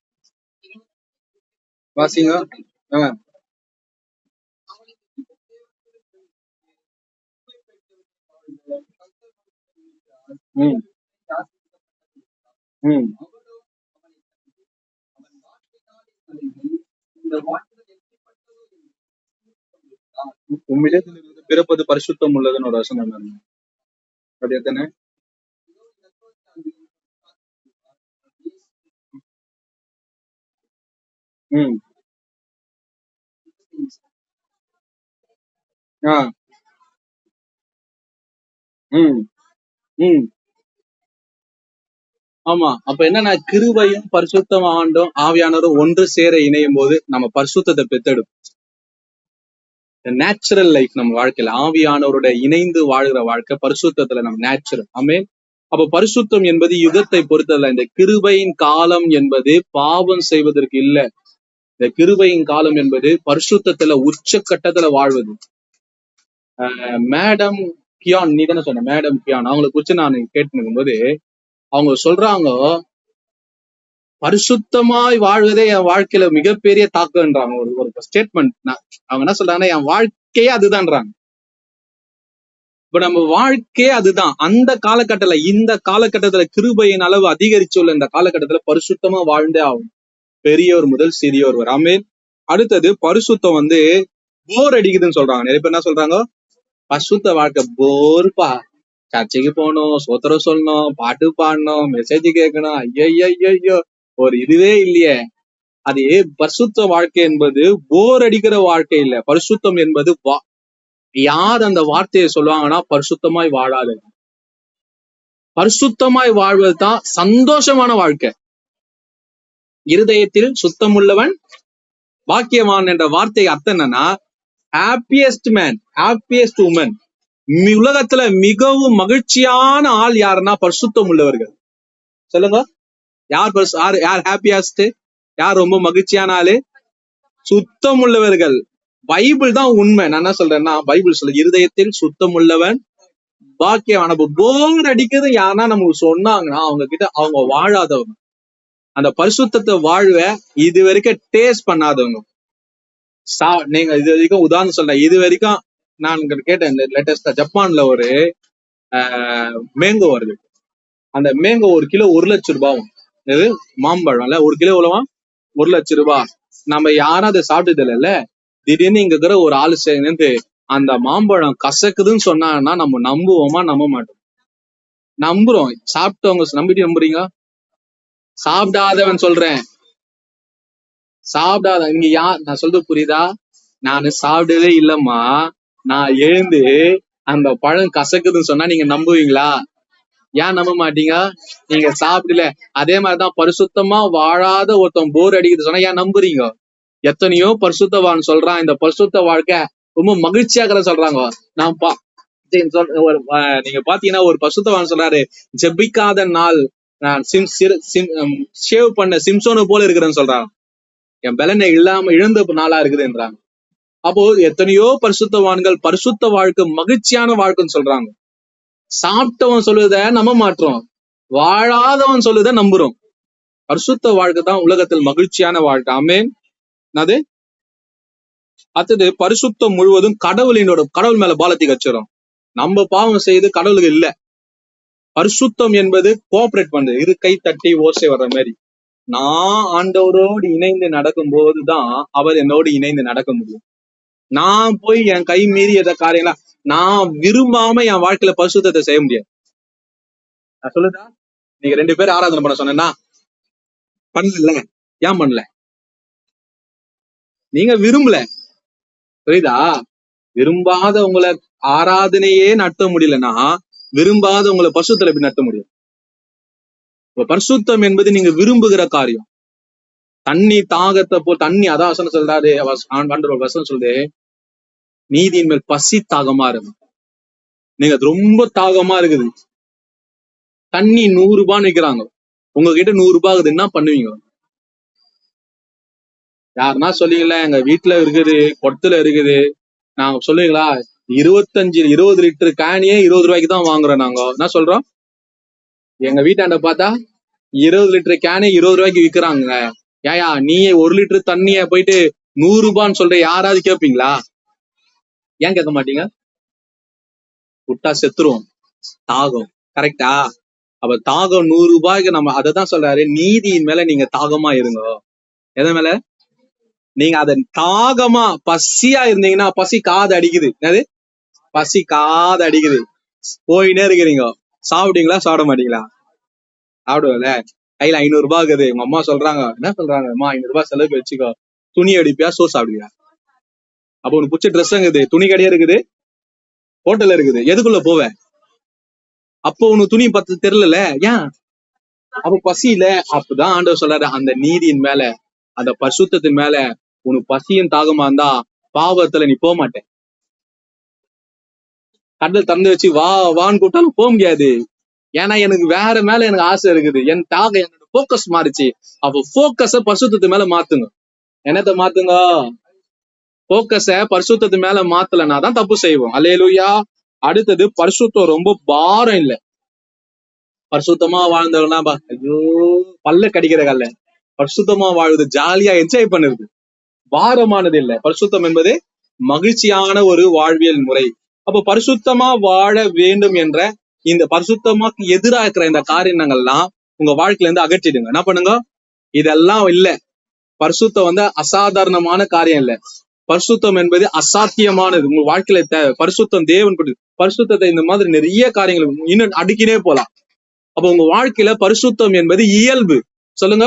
வாசிங்க. உம்மிடத்திலிருந்து பிறப்பது பரிசுத்தம் உள்ளதுன்னு ஒரு வசனம். அது எத்தனை? ஆமா, அப்ப என்னன்னா, கிருபையும் பரிசுத்தம் ஆண்டும் ஆவியானவரும் ஒன்று சேர இணையும் போது நம்ம பரிசுத்தத்தை பெத்தெடுப்போம். நேச்சுரல் லைஃப் நம்ம வாழ்க்கையில ஆவியானவருடைய இணைந்து வாழ்கிற வாழ்க்கை பரிசுத்தத்துல நம்ம நேச்சுரல். ஆமென். அப்ப பரிசுத்தம் என்பது யுகத்தை பொறுத்தல. இந்த கிருபையின் காலம் என்பது பாவம் செய்வதற்கு இல்ல. இந்த கிருபையின் காலம் என்பது பரிசுத்தத்துல உச்சக்கட்டத்துல வாழ்வது. மேடம் கியான், நீ தானே சொன்ன மேடம் கியான், அவங்களை குறிச்சு நான் கேட்டு இருக்கும்போது அவங்க சொல்றாங்க, பரிசுத்தமாய் வாழ்வதே என் வாழ்க்கையில மிகப்பெரிய தாக்கம்ன்றாங்க. ஒரு ஸ்டேட்மெண்ட். அவங்க என்ன சொல்றாங்கன்னா, என் வாழ்க்கையே அதுதான்றாங்க. இப்ப நம்ம வாழ்க்கையே அதுதான். அந்த காலகட்டத்துல, இந்த காலகட்டத்துல கிருபையின் அளவு அதிகரிச்சுள்ள இந்த காலகட்டத்துல பரிசுத்தமா வாழ்ந்தே ஆகும், பெரியவர் முதல் சிறியோர் வரை. ஆமென். அடுத்தது, பரிசுத்தம் போர் அடிக்குதுன்னு சொல்றாங்க. நிறைய பேர் என்ன சொல்றாங்க, பரிசுத்த வாழ்க்கை போர்ப்பா, சர்ச்சைக்கு போகணும், சோத்திரம் சொல்லணும், பாட்டு பாடணும், மெசேஜ் கேட்கணும், ஐயோ ஒரு இதுவே இல்லையே. அது பரிசுத்த வாழ்க்கை என்பது போர் அடிக்கிற வாழ்க்கை இல்ல. பரிசுத்தம் என்பது யார் அந்த வார்த்தையை சொல்லுவாங்கன்னா, பரிசுத்தமாய் வாழாது. பரிசுத்தமாய் வாழ்வதுதான் சந்தோஷமான வாழ்க்கை. இருதயத்தில் சுத்தமுள்ளவன் பாக்கியவான் என்ற வார்த்தை அர்த்தம் என்னன்னா, ஹாப்பியஸ்ட் மேன், ஹாப்பியஸ்ட் உமன், உலகத்துல மிகவும் மகிழ்ச்சியான ஆள் யாருன்னா பரிசுத்தம் உள்ளவர்கள். சொல்லுங்க, யார் ஹாப்பியஸ்ட், யார் ரொம்ப மகிழ்ச்சியான ஆளு? சுத்தம் உள்ளவர்கள். பைபிள் தான் உண்மை. நான் என்ன சொல்றேன்னா, பைபிள் சொல்ல இருதயத்தில் சுத்தம் உள்ளவன் பாக்கியவான். நம்ம போர் அடிக்கிறது யாருன்னா நமக்கு சொன்னாங்கன்னா அவங்க கிட்ட அவங்க வாழாதவங்க, அந்த பரிசுத்தத்தை வாழ்வ இது வரைக்கும் டேஸ்ட் பண்ணாதவங்க. நீங்க இது வரைக்கும் உதாரணம் சொல்றேன், இது வரைக்கும் நான் கேட்டேன், லேட்டஸ்டா ஜப்பான்ல ஒரு மேங்கோ வருது. அந்த மேங்கோ 1 கிலோ 1,00,000 ரூபாயும். இது மாம்பழம்ல 1 கிலோ எவ்வளவா? 1,00,000 ரூபாய். நம்ம யாரும் அதை சாப்பிட்டது இல்ல. திடீர்னு இங்க இருக்கிற ஒரு ஆளு சேர்ந்து அந்த மாம்பழம் கசக்குதுன்னு சொன்னாங்கன்னா நம்ம நம்புவோமா? நம்ப மாட்டோம். நம்புறோம். சாப்பிட்டவங்க நம்புறீங்க? சாப்பிடாதவன் சொல்றேன், சாப்பிடாத நீங்க நான் சொல்றது புரியுதா? நானு சாப்பிடவே இல்லம்மா, நான் எழுந்து அந்த பழம் கசக்குதுன்னு சொன்னா நீங்க நம்புவீங்களா? ஏன் நம்ப மாட்டீங்க? நீங்க சாப்பிடல. அதே மாதிரிதான் பரிசுத்தமா வாழாத ஒருத்தன் போர் அடிக்குது சொன்னா ஏன் நம்புறீங்க? எத்தனையோ பரிசுத்தவான் சொல்றான் இந்த பரிசுத்த வாழ்க்கை ரொம்ப மகிழ்ச்சியாக சொல்றாங்க. நான் நீங்க பாத்தீங்கன்னா ஒரு பரிசுத்தவான் சொல்றாரு, ஜெபிக்காத நாள் நான் ஷேவ் பண்ண சிம்சோனு போல இருக்கிறேன்னு சொல்றாங்க. என் பலனை இழந்த நாளா இருக்குதுன்றாங்க. அப்போ எத்தனையோ பரிசுத்தவான்கள் பரிசுத்த வாழ்க்கை மகிழ்ச்சியான வாழ்க்கைன்னு சொல்றாங்க. சாப்பிட்டவன் சொல்லுவத நம்ப மாட்டோம், வாழாதவன் சொல்லுவத நம்புறோம். பரிசுத்த வாழ்க்கை தான் உலகத்தில் மகிழ்ச்சியான வாழ்க்கை. ஆமென். அது அடுத்தது பரிசுத்தம் முழுவதும் கடவுள் மேல பாலத்தை கச்சிடும். நம்ம பாவம் செய்து கடவுளுக்கு இல்ல. பரிசுத்தம் என்பது கோஆபரேட் பண்றது, இரு கை தட்டி ஓசை வர்ற மாதிரி. நான் ஆண்டவரோடு இணைந்து நடக்கும் போதுதான் அவர் என்னோடு இணைந்து நடக்க முடியும். நான் போய் என் கை மீறி எத காரியங்களா நான் விரும்பாம என் வாழ்க்கையில பரிசுத்தத்தை செய்ய முடியாது. நான் சொல்லுதா, நீங்க 2 பேர் ஆராதனை பண்ண சொன்னா பண்ணல, ஏன் பண்ணல? நீங்க விரும்பல. புரியுதா? விரும்பாத உங்களை ஆராதனையே நடத்த முடியலன்னா விரும்பாத உங்களை பரிசுத்தத்துல எப்படி நடத்த முடியும்? பரிசுத்தம் என்பது நீங்க விரும்புகிற காரியம். தண்ணி தாகத்தை தண்ணி அதான் வசனம் சொல்றாரு, வசனம் சொல்லுது, நீதியின் மேல் பசி தாகமா இருக்கு. நீங்க ரொம்ப தாகமா இருக்குது, தண்ணி 100 ரூபான்னு விற்கிறாங்க, உங்ககிட்ட 100 ரூபாய் இருக்குது, என்ன பண்ணுவீங்க? யாருன்னா சொல்லுவீங்களா எங்க வீட்டுல இருக்குது, கொடத்துல இருக்குது, நாங்க சொல்லுவீங்களா 20 லிட்டர் கேனியே 20 ரூபாய்க்கு தான் வாங்குறோம். நாங்க என்ன சொல்றோம்? எங்க வீட்டாண்ட பார்த்தா 20 லிட்டர் கேனே 20 ரூபாய்க்கு விற்கிறாங்க. ஏயா நீ 1 லிட்டர் தண்ணிய போயிட்டு 100 ரூபான்னு சொல்ற, யாராவது கேட்பீங்களா? ஏன் கேட்க மாட்டீங்க? விட்டா செத்துருவோம், தாகம். கரெக்டா? அப்ப தாகம் 100 ரூபாய்க்கு நம்ம அததான் சொல்றாரு, நீதியின் மேல நீங்க தாகமா இருங்க. எதை மேல? நீங்க அத தாகமா பசியா இருந்தீங்கன்னா, பசி காது அடிக்குது. என்னது பசி? காது அடிக்குது, போயினே இருக்கிறீங்க. சாப்பிட்டீங்களா? சாப்பிட மாட்டீங்களா? சாப்பிடுவல. கையில 500 ரூபாய் இருக்குது, உங்க அம்மா சொல்றாங்க, என்ன சொல்றாங்க, அம்மா 500 ரூபாய் செலவுக்கு வச்சுக்கோ, துணி அடிப்பியா, சோறு சாப்பிடுவியா? அப்போ உனக்கு பிடிச்ச ட்ரெஸ் இருக்குது, துணி கடையா இருக்குது, ஹோட்டல்ல இருக்குது, எதுக்குள்ள போவ? அப்போ உனக்கு துணி பத்து தெரியல, ஏன்? அப்ப பசி இல்ல. அப்பதான் ஆண்டவர் சொல்றாரு, அந்த நீதியின் மேல, அந்த பரிசுத்தத்தின் மேல உனக்கு பசியும் தாகமா இருந்தா பாவத்துல நீ போக மாட்டேன். கடல் திறந்து வச்சு வா வான்னு கூப்பிட்டாலும் போக முடியாது. ஏன்னா எனக்கு வேற மேல எனக்கு ஆசை இருக்குது, என் தாகம் என்னோட போக்கஸ் மாறிச்சு. அப்போ போக்கஸ பரிசுத்தத்து மேல மாத்துங்க. என்னத்த மாத்துங்க? போக்கஸ பரிசுத்தத்து மேல மாத்தலன்னா தான் தப்பு செய்வோம். அல்லேலூயா. அடுத்தது பரிசுத்தம் ரொம்ப பாரம் இல்ல. பரிசுத்தமா வாழ்ந்தவனா ஐயோ பல்ல கடிக்கிற கல்ல. பரிசுத்தமா வாழ்வது ஜாலியா என்ஜாய் பண்ணுறது, பாரமானது இல்ல. பரிசுத்தம் என்பது மகிழ்ச்சியான ஒரு வாழ்வியல் முறை. அப்போ பரிசுத்தமா வாழ வேண்டும் என்ற இந்த பரிசுத்தமாக்கு எதிராக இருக்கிற இந்த காரியங்கள்லாம் உங்க வாழ்க்கையில இருந்து அகற்றிடுங்க. என்ன பண்ணுங்க? இதெல்லாம் இல்ல. பரிசுத்தம் அசாதாரணமான காரியம் இல்ல. பரிசுத்தம் என்பது அசாத்தியமானது. உங்க வாழ்க்கையில தேவை பரிசுத்தம். தேவன் பரிசுத்தத்தை இந்த மாதிரி நிறைய காரியங்கள் இன்னும் அடுக்கினே போலாம். அப்ப உங்க வாழ்க்கையில பரிசுத்தம் என்பது இயல்பு. சொல்லுங்க,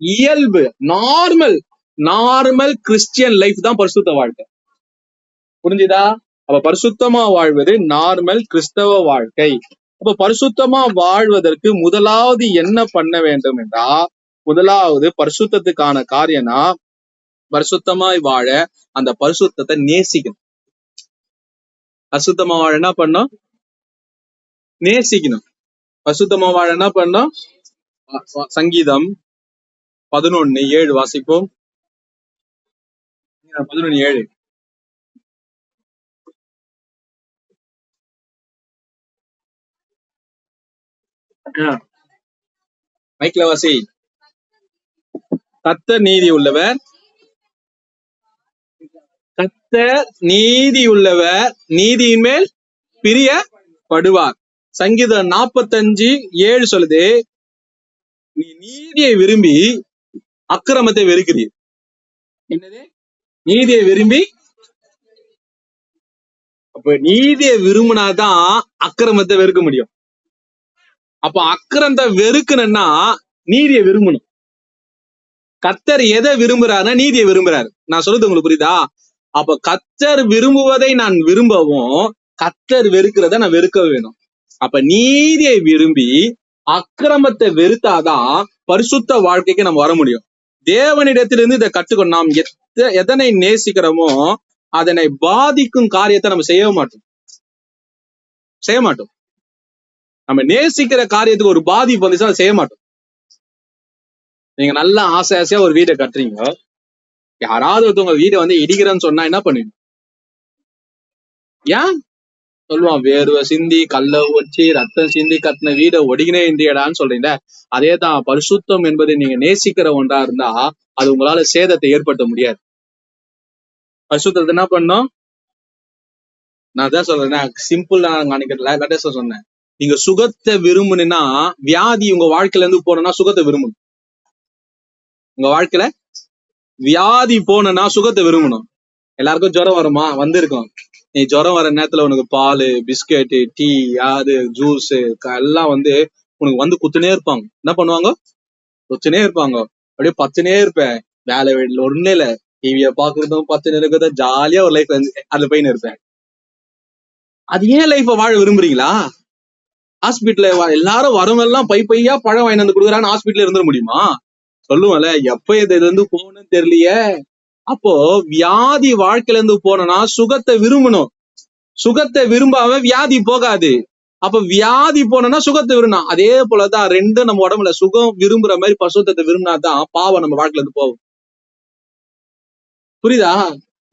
இயல்பு, நார்மல் கிறிஸ்டியன் லைஃப் தான் பரிசுத்த வாழ்க்கை. புரிஞ்சுதா? அப்ப பரிசுத்தமா வாழ்வது நார்மல் கிறிஸ்தவ வாழ்க்கை. அப்ப பரிசுத்தமா வாழ்வதற்கு முதலாவது என்ன பண்ண வேண்டும் என்றா, முதலாவது பரிசுத்தத்துக்கான காரியம்னா பரிசுத்தமாய் வாழ அந்த பரிசுத்தத்தை நேசிக்கணும். பரிசுத்தமா வாழ என்ன பண்ணோம்? நேசிக்கணும். பரிசுத்தமா வாழ என்ன பண்ணோம்? சங்கீதம் 11:7 வாசிப்போம். 11:7. மைக்ல வாசி. கர்த்தர் நீதி உள்ளவர், கர்த்தர் நீதி உள்ளவர், நீதியின் மேல் பிரியப்படுவார். சங்கீதம் 45:7 சொல்லுது, நீ நீதியை விரும்பி அக்கிரமத்தை வெறுக்கிறீர். என்னது? நீதியை விரும்பி. அப்ப நீதியை விரும்பினாதான் அக்கிரமத்தை வெறுக்க முடியும். அப்ப அக்கிரமத்தை வெறுக்கணும்னா நீதியை விரும்பணும். கர்த்தர் எதை விரும்புறாருன்னா நீதியை விரும்புறாரு. நான் சொல்றது உங்களுக்கு புரியுதா? அப்ப கர்த்தர் விரும்புவதை நான் விரும்பவும், கர்த்தர் வெறுக்கிறத நான் வெறுக்க வேணும். அப்ப நீதியை விரும்பி அக்கிரமத்தை வெறுத்தாதான் பரிசுத்த வாழ்க்கைக்கு நம்ம வர முடியும். தேவனிடத்திலிருந்து இதை கற்றுக்கணும். நாம் எதனை நேசிக்கிறோமோ அதனை பாதிக்கும் காரியத்தை நம்ம செய்ய மாட்டோம். நம்ம நேசிக்கிற காரியத்துக்கு ஒரு பாதிப்பு வந்துச்சுன்னா அதை செய்ய மாட்டோம். நீங்க நல்லா ஆசையா ஒரு வீட்டை கட்டுறீங்க, யாராவது ஒருத்தவங்க வீடை வந்து இடிக்கிறேன்னு சொன்னா என்ன பண்ணுவீங்க? ஏன் சொல்லுவான்? வேர்வை சிந்தி கல்ல வச்சு ரத்தம் சிந்தி கட்டின வீடை ஒடிகினே இந்தியடான்னு சொல்றீங்க. அதே தான் பரிசுத்தம் என்பதை நீங்க நேசிக்கிற ஒன்றா இருந்தா அது உங்களால சேதத்தை ஏற்படுத்த முடியாது. பரிசுத்தத்தை என்ன பண்ணும்? நான் தான் சொல்றேன், சிம்பிள் லேட்டஸ்டா சொன்னேன். நீங்க சுகத்தை விரும்புனா வியாதி உங்க வாழ்க்கையில இருந்து போனா சுகத்தை விரும்பணும். உங்க வாழ்க்கையில வியாதி போனா சுகத்தை விரும்பணும். எல்லாருக்கும் ஜுரம் வருமா? வந்திருக்கும். நீ ஜுரம் வர நேரத்துல உனக்கு பால், பிஸ்கெட்டு, டீ, ஜூஸ் எல்லாம் வந்து உனக்கு வந்து குத்துனே இருப்பாங்க. என்ன பண்ணுவாங்க? குத்துனே இருப்பாங்க. அப்படியே பத்துனே இருப்பேன். வேலை வீட்டுல ஒண்ணு இல்ல, டிவிய பாக்குறதும் பத்து இருக்கிறத ஜாலியா ஒரு லைஃப் அதுல போயின்னு இருப்பேன். அது ஏன் லைஃப வாழ விரும்புறீங்களா? ஹாஸ்பிட்டல்ல எல்லாரும் வரவெல்லாம் பையா பழம் வாங்கி வந்து கொடுக்குறான்னு ஹாஸ்பிட்டல்ல இருந்துட முடியுமா? சொல்லுவேன்ல, எப்ப இதுல இருந்து போகணும்னு தெரியலையே. அப்போ வியாதி வாழ்க்கையில இருந்து போனா சுகத்தை விரும்பணும். சுகத்தை விரும்பாம வியாதி போகாது. அப்ப வியாதி போனா சுகத்தை விரும்பணும். அதே போலதான் ரெண்டும் நம்ம உடம்புல சுகம் விரும்புற மாதிரி பரிசுத்தத்தை விரும்பினாதான் பாவம் நம்ம வாழ்க்கையில இருந்து போகும். புரியுதா?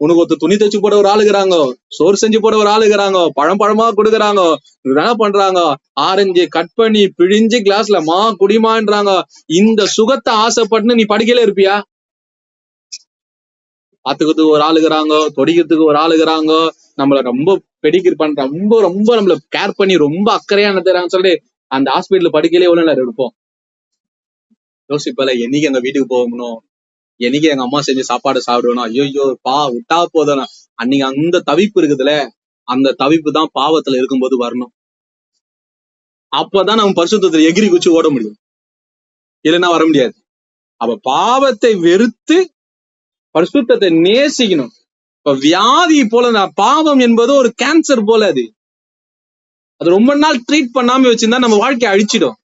உனக்கு ஒருத்தர் துணி தச்சு போட ஒரு ஆளுகிறாங்க, சோறு செஞ்சு போட ஒரு ஆளுகிறாங்க, பழமா கொடுக்குறாங்க, என்ன பண்றாங்க? ஆரஞ்சு கட் பண்ணி பிழிஞ்சு கிளாஸ்ல குடிமான்றாங்க. இந்த சுகத்தை ஆசைப்பட்டு நீ படிக்கல இருப்பியா? பாத்துக்கிறதுக்கு ஒரு ஆளுகிறாங்க, தொடிக்கிறதுக்கு ஒரு ஆளுகிறாங்க, நம்மள ரொம்ப பெடிக்கர் பண்ற, ரொம்ப ரொம்ப நம்மள கேர் பண்ணி ரொம்ப அக்கறையா நடத்துறாங்கன்னு சொல்லிட்டு அந்த ஹாஸ்பிட்டல் படிக்கலே எவ்வளவு நேரம் இருப்போம்? யோசிப்பல, என்னைக்கு எங்க வீட்டுக்கு போகணும், என்னைக்கு எங்க அம்மா செஞ்சு சாப்பாடு சாப்பிடணும், ஐயோ விட்டா போதும். அன்னைக்கு அந்த தவிப்பு இருக்குதுல, அந்த தவிப்பு தான் பாவத்துல இருக்கும்போது வரணும். அப்பதான் நம்ம பரிசுத்தத்துல எகிரி குச்சி ஓட முடியும், இல்லைன்னா வர முடியாது. அப்ப பாவத்தை வெறுத்து பரிசுத்தத்தை நேசிக்கணும். இப்ப வியாதி போல பாவம் என்பது ஒரு கேன்சர் போல. அது ரொம்ப நாள் ட்ரீட் பண்ணாம வச்சிருந்தா நம்ம வாழ்க்கையை அழிச்சிடும்,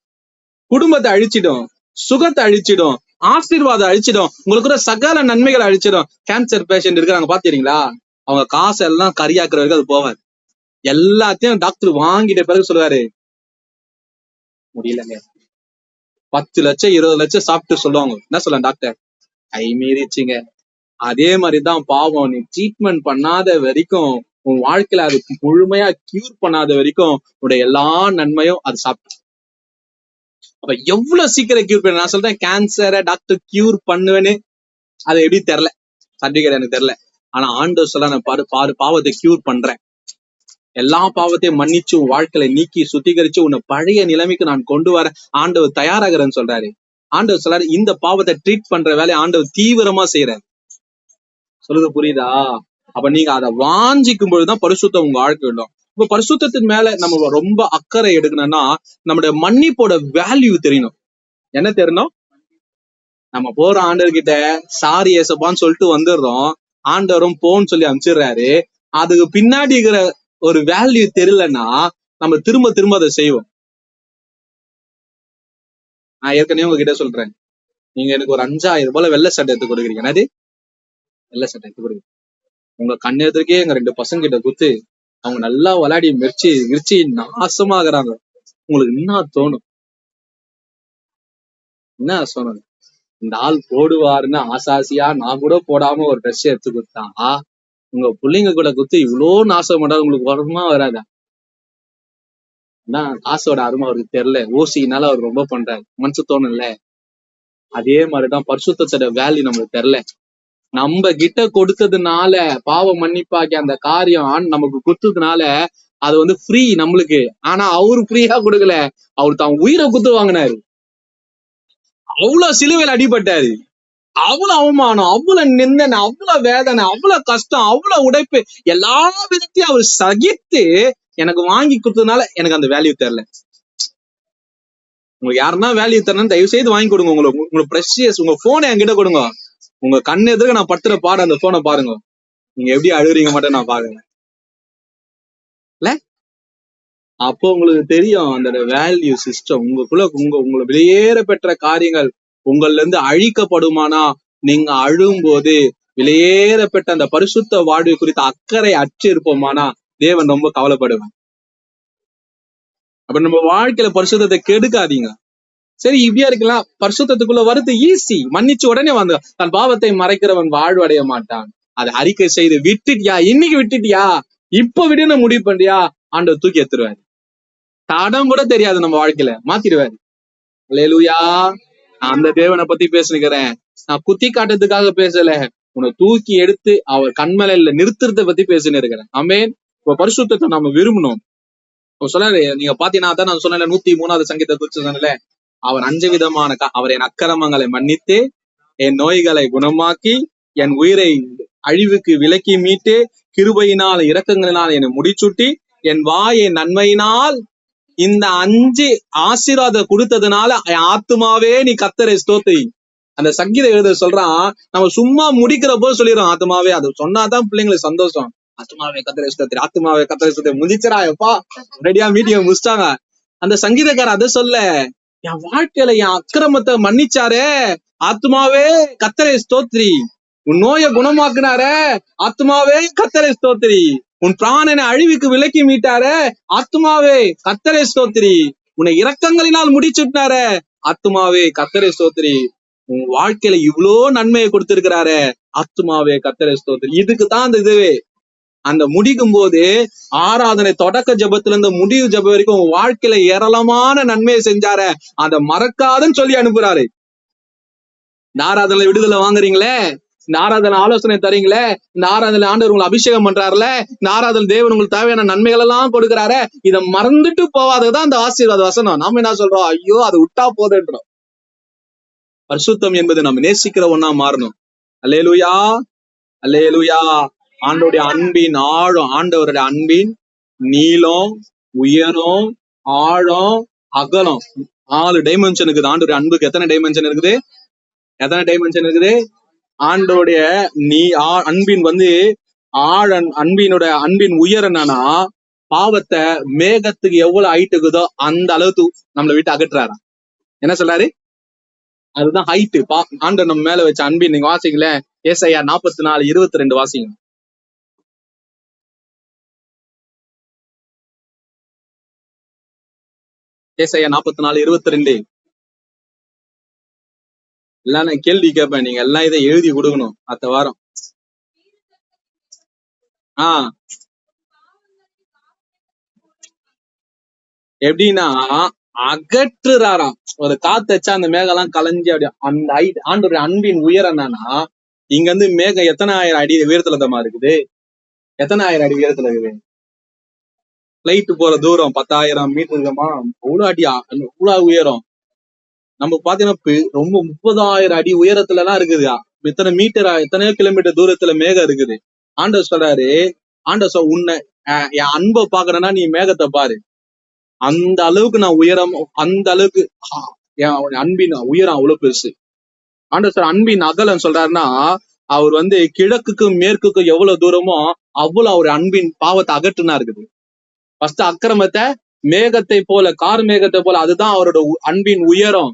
குடும்பத்தை அழிச்சிடும், சுகத்தை அழிச்சிடும், ஆசீர்வாதம் அழிச்சிடும், உங்களுக்கு சகல நன்மைகளை அழிச்சிடும். கேன்சர் பேஷண்ட் இருக்கிறாங்க பாத்தீங்களா? அவங்க காசு எல்லாம் கரியாக்குற வரைக்கும் அது போவாது. எல்லாத்தையும் டாக்டர் வாங்கிட்ட பிறகு சொல்லுவாரு, முடியலங்க, 10 லட்சம் 20 லட்சம் சாப்பிட்டு சொல்லுவாங்க. என்ன சொல்ல டாக்டர்? கை மீறிச்சுங்க. அதே மாதிரிதான் பாவம். நீ ட்ரீட்மெண்ட் பண்ணாத வரைக்கும், உன் வாழ்க்கையில அது முழுமையா கியூர் பண்ணாத வரைக்கும் உடைய எல்லா நன்மையும் அது சாப்பிட்டு. அப்ப எவ்வளவு சீக்கிரம் கியூர் பண்ண? நான் சொல்றேன், கேன்சரை டாக்டர் கியூர் பண்ணுவேன்னு அது எப்படி தெரியல, சர்டிபிகேட் எனக்கு தெரியல. ஆனா ஆண்டவர் சொல்ல, நான் பாவத்தை கியூர் பண்றேன், எல்லா பாவத்தையும் மன்னிச்சு உன் வாழ்க்கையில நீக்கி சுத்திகரிச்சு உன்னை பழைய நிலைமைக்கு நான் கொண்டு வர ஆண்டவர் தயாராகிறேன்னு சொல்றாரு. ஆண்டவர் சொல்றாரு, இந்த பாவத்தை ட்ரீட் பண்ற வேலையை ஆண்டவர் தீவிரமா செய்யறாரு. சொல்றது புரியுதா? அப்ப நீங்க அதை வாஞ்சிக்கும் பொழுதுதான் பரிசுத்தம் உங்க வாழ்க்கை விடும். இப்ப பரிசுத்தத்தின் மேல நம்ம ரொம்ப அக்கறை எடுக்கணும்னா நம்முடைய மன்னிப்போட வேல்யூ தெரியணும். என்ன தெரியணும்? நம்ம போற ஆண்டவர்கிட்ட சாரி ஏசப்பான்னு சொல்லிட்டு வந்துடுறோம், ஆண்டவரும் போன்னு சொல்லி அனுப்பிச்சிடுறாரு. அதுக்கு பின்னாடி இருக்கிற ஒரு வேல்யூ தெரியலன்னா நம்ம திரும்ப திரும்ப அதை செய்வோம். நான் ஏற்கனவே உங்ககிட்ட சொல்றேன், நீங்க எனக்கு ஒரு 5000 ரூபாய் வெள்ளை சட்டை எடுத்து கொடுக்குறீங்க, என்னது வெள்ளை சட்டை எடுத்து கொடுங்க. உங்க கண்ணெதிர்க்கே எங்க 2 பசங்க கிட்ட குத்து அவங்க நல்லா விளையாடி மிர்ச்சி நாசமாகறாங்க. உங்களுக்கு என்ன தோணும்? என்ன சொன்னது? இந்த ஆள் போடுவாருன்னு ஆசாசியா நான் கூட போடாம ஒரு ட்ரெஸ் எடுத்து கொடுத்தா உங்க பிள்ளைங்க கூட குத்து இவ்வளோ நாசம் பண்றாரு, உங்களுக்கு வருமா வராதா? காசோட அருமை அவருக்கு தெரியல, ஓசினால அவர் ரொம்ப பண்றாரு, மனசு தோணும்ல. அதே மாதிரிதான் பரிசுத்தோட வேல்யூ நம்மளுக்கு தெரியல. நம்ம கிட்ட கொடுத்ததுனால பாவ மன்னிப்பாக்கி அந்த காரியம் நமக்கு கொடுத்ததுனால அது வந்து ஃப்ரீ நம்மளுக்கு. ஆனா அவரு ஃப்ரீயா கொடுக்கல, அவரு தான் உயிரை குத்து வாங்கினாரு. அவ்வளவு சிலுவையில் அடிபட்டாரு, அவ்வளவு அவமானம், அவ்வளவு நிந்தனை, அவ்வளவு வேதனை, அவ்வளவு கஷ்டம், அவ்வளவு உடைப்பு, எல்லா விதத்தையும் அவர் சகித்து எனக்கு வாங்கி கொடுத்ததுனால எனக்கு அந்த வேல்யூ தெரியல. உங்களுக்கு யாருன்னா வேல்யூ தரணும் தயவு செய்து வாங்கி கொடுங்க. உங்களுக்கு ப்ரெஷியஸ் உங்க போனை என்கிட்ட கொடுங்க. உங்க கண்ணு எதிர்க்க நான் படுத்துற பாடு அந்த போனை பாருங்க, நீங்க எப்படி அழுகுறீங்க மட்டும் நான் பாக்குறேன் இல்ல. அப்போ உங்களுக்கு தெரியும் அந்த வேல்யூ சிஸ்டம் உங்களை வெளியேற பெற்ற காரியங்கள் உங்கள்ல இருந்து அழிக்கப்படுமானா நீங்க அழும் போது வெளியேற பெற்ற அந்த பரிசுத்த வாழ்வு குறித்த அக்கறை அற்று இருப்போமானா தேவன் ரொம்ப கவலைப்படுவேன். அப்ப நம்ம வாழ்க்கையில பரிசுத்தத்தை கெடுக்காதீங்க. சரி இப்படியா இருக்கலாம், பரிசுத்தத்துக்குள்ள வருது ஈஸி, மன்னிச்சு உடனே வந்து தன் பாவத்தை மறைக்கிறவன் வாழ்வடைய மாட்டான். அதை அறிக்கை செய்து விட்டுட்டியா, இன்னைக்கு விட்டுட்டியா, இப்ப விடுன்னு முடிவு பண்றியா, ஆண்டவர் தூக்கி எடுத்துருவாரு. தடம் கூட தெரியாது நம்ம வாழ்க்கையில, மாத்திடுவாரு. அல்லேலூயா. நான் அந்த தேவனை பத்தி பேசினுக்கிறேன், நான் குத்தி காட்டுறதுக்காக பேசல, உன்னை தூக்கி எடுத்து அவர் கண்மலையில நிறுத்துறத பத்தி பேசினு இருக்கிறேன். ஆமென். இப்ப பரிசுத்தத்தை நம்ம விரும்பணும். சொன்னாரு, நீங்க பாத்தீங்கன்னா தான் நான் சொன்னேன் 103வது சங்கீதத்தை குறிச்சு சொன்னல, அவர் 5 விதமான அவர் என் அக்கிரமங்களை மன்னித்து என் நோய்களை குணமாக்கி என் உயிரை அழிவுக்கு விலக்கி மீட்டு கிருபையினால் இரக்கங்களினால் என்னை முடிச்சுட்டி என் வாயை நன்மையினால் இந்த 5 ஆசீர்வாதம் கொடுத்ததுனால என் ஆத்துமாவே நீ கர்த்தரை ஸ்தோத்திரி. அந்த சங்கீத எழுத சொல்றான், நம்ம சும்மா முடிக்கிற போது சொல்லிடுறோம் ஆத்துமாவே, அது சொன்னாதான் பிள்ளைங்களுக்கு சந்தோஷம். ஆத்துமாவே கர்த்தரை ஸ்தோத்திரி, ஆத்துமாவே கர்த்தரை ஸ்தோத்திரி, முடிச்சிடா எப்பா ரெடியா மீட்டிங் முடிச்சிட்டாங்க. அந்த சங்கீதக்காரர் அதை சொல்ல, என் வாழ்க்கையில என் அக்கிரமத்தை மன்னிச்சாரே ஆத்துமாவே கர்த்தரை ஸ்தோத்திரி, உன் நோயை குணமாக்குனாரே ஆத்துமாவே கர்த்தரை ஸ்தோத்திரி, உன் பிராணனை அழிவுக்கு விலக்கி மீட்டாரே ஆத்துமாவே கர்த்தரை ஸ்தோத்திரி, உன்னை இரக்கங்களினால் முடிச்சுட்டாரே ஆத்துமாவே கர்த்தரை ஸ்தோத்திரி, உன் வாழ்க்கையில இவ்வளோ நன்மையை கொடுத்திருக்கிறாரே ஆத்துமாவே கர்த்தரை ஸ்தோத்திரி. இதுக்குதான் அந்த இதுவே. அந்த முடிக்கும் போது ஆராதனை தொடக்க ஜபத்துல இருந்து முடிவு ஜபம் வரைக்கும் உங்க வாழ்க்கையில ஏராளமான நன்மையை செஞ்சார அதை மறக்காதுன்னு சொல்லி அனுப்புறாரு. இந்த ஆராதனை விடுதலை வாங்குறீங்களே, இந்த ஆராதனை ஆலோசனை தரீங்களே, இந்த ஆராதனை ஆண்டவர் உங்களை அபிஷேகம் பண்றாருல, இந்த ஆராதனை தேவன் உங்களுக்கு தேவையான நன்மைகள் எல்லாம் கொடுக்குறாரு, இதை மறந்துட்டு போவாததான் அந்த ஆசீர்வாத வசனம். நாம என்ன சொல்றோம், ஐயோ அதை விட்டா போதுன்றோம். பரிசுத்தம் என்பது நம்ம நேசிக்கிற ஒன்னா மாறணும். அல்லேலூயா, அல்லேலூயா. ஆண்டவருடைய அன்பின் ஆழம், ஆண்டவருடைய அன்பின் நீளம், உயரம், ஆழம், அகலம், 4 டைமென்ஷன் இருக்குது. ஆண்டவருடைய அன்புக்கு எத்தனை டைமென்ஷன் இருக்குது? எத்தனை டைமென்ஷன் இருக்குது? ஆண்டோடைய அன்பின் வந்து அன்பின் உயரம் என்னன்னா, பாவத்தை மேகத்துக்கு எவ்வளவு ஹைட் இருக்குதோ அந்த அளவுக்கு நம்மளை விட்டு அகற்றுறாரா. என்ன சொல்றாரு? அதுதான் ஹைட்டு. ஆண்டவர் நம்ம மேல வச்ச அன்பின். நீங்க வாசிக்கல, ஏசாயா 44:22 வாசிங்க. ஏசாயா 44:22. எல்லாம் நான் கேள்வி கேட்பேன், நீங்க எல்லாம் இதை எழுதி கொடுக்கணும் அடுத்த வாரம். எப்படின்னா அகற்றுறாராம். ஒரு காத்து வச்சா அந்த மேகம் எல்லாம் கலைஞ்சு அப்படி அந்த ஆண்டோட அன்பின் உயரம் என்னன்னா, இங்க இருந்து மேகம் எத்தனை ஆயிரம் அடி உயரத்துல தமா இருக்குது? எத்தனை ஆயிரம் அடி உயரத்துல இருக்குது? பிளைட் போற தூரம் 10,000 மீட்டர் இருக்குமா? அவ்வளவு அடியா, அவ்வளவு உயரம். நம்ம பாத்தீங்கன்னா ரொம்ப 30,000 அடி உயரத்துல எல்லாம் இருக்குதா. இத்தனை மீட்டர், எத்தனையோ கிலோமீட்டர் தூரத்துல மேகம் இருக்குது. ஆண்டவர் சொல்றாரு, ஆண்டவர் உன்னை என் அன்பை பாக்குறேன்னா நீ மேகத்தை பாரு, அந்த அளவுக்கு நான் உயரம், அந்த அளவுக்கு என் அன்பின் உயரம் அவ்வளவு பெருசு. ஆண்டவர் சார் அன்பின் அகலம் சொல்றாருன்னா, அவர் வந்து கிழக்குக்கும் மேற்குக்கும் எவ்வளவு தூரமோ அவ்வளவு அவர் அன்பின் பாவத்தை அகற்றுனா இருக்குது. ஃபர்ஸ்ட் அக்கிரமத்தை மேகத்தை போல, கார் மேகத்தை போல, அதுதான் அவரோட அன்பின் உயரம்.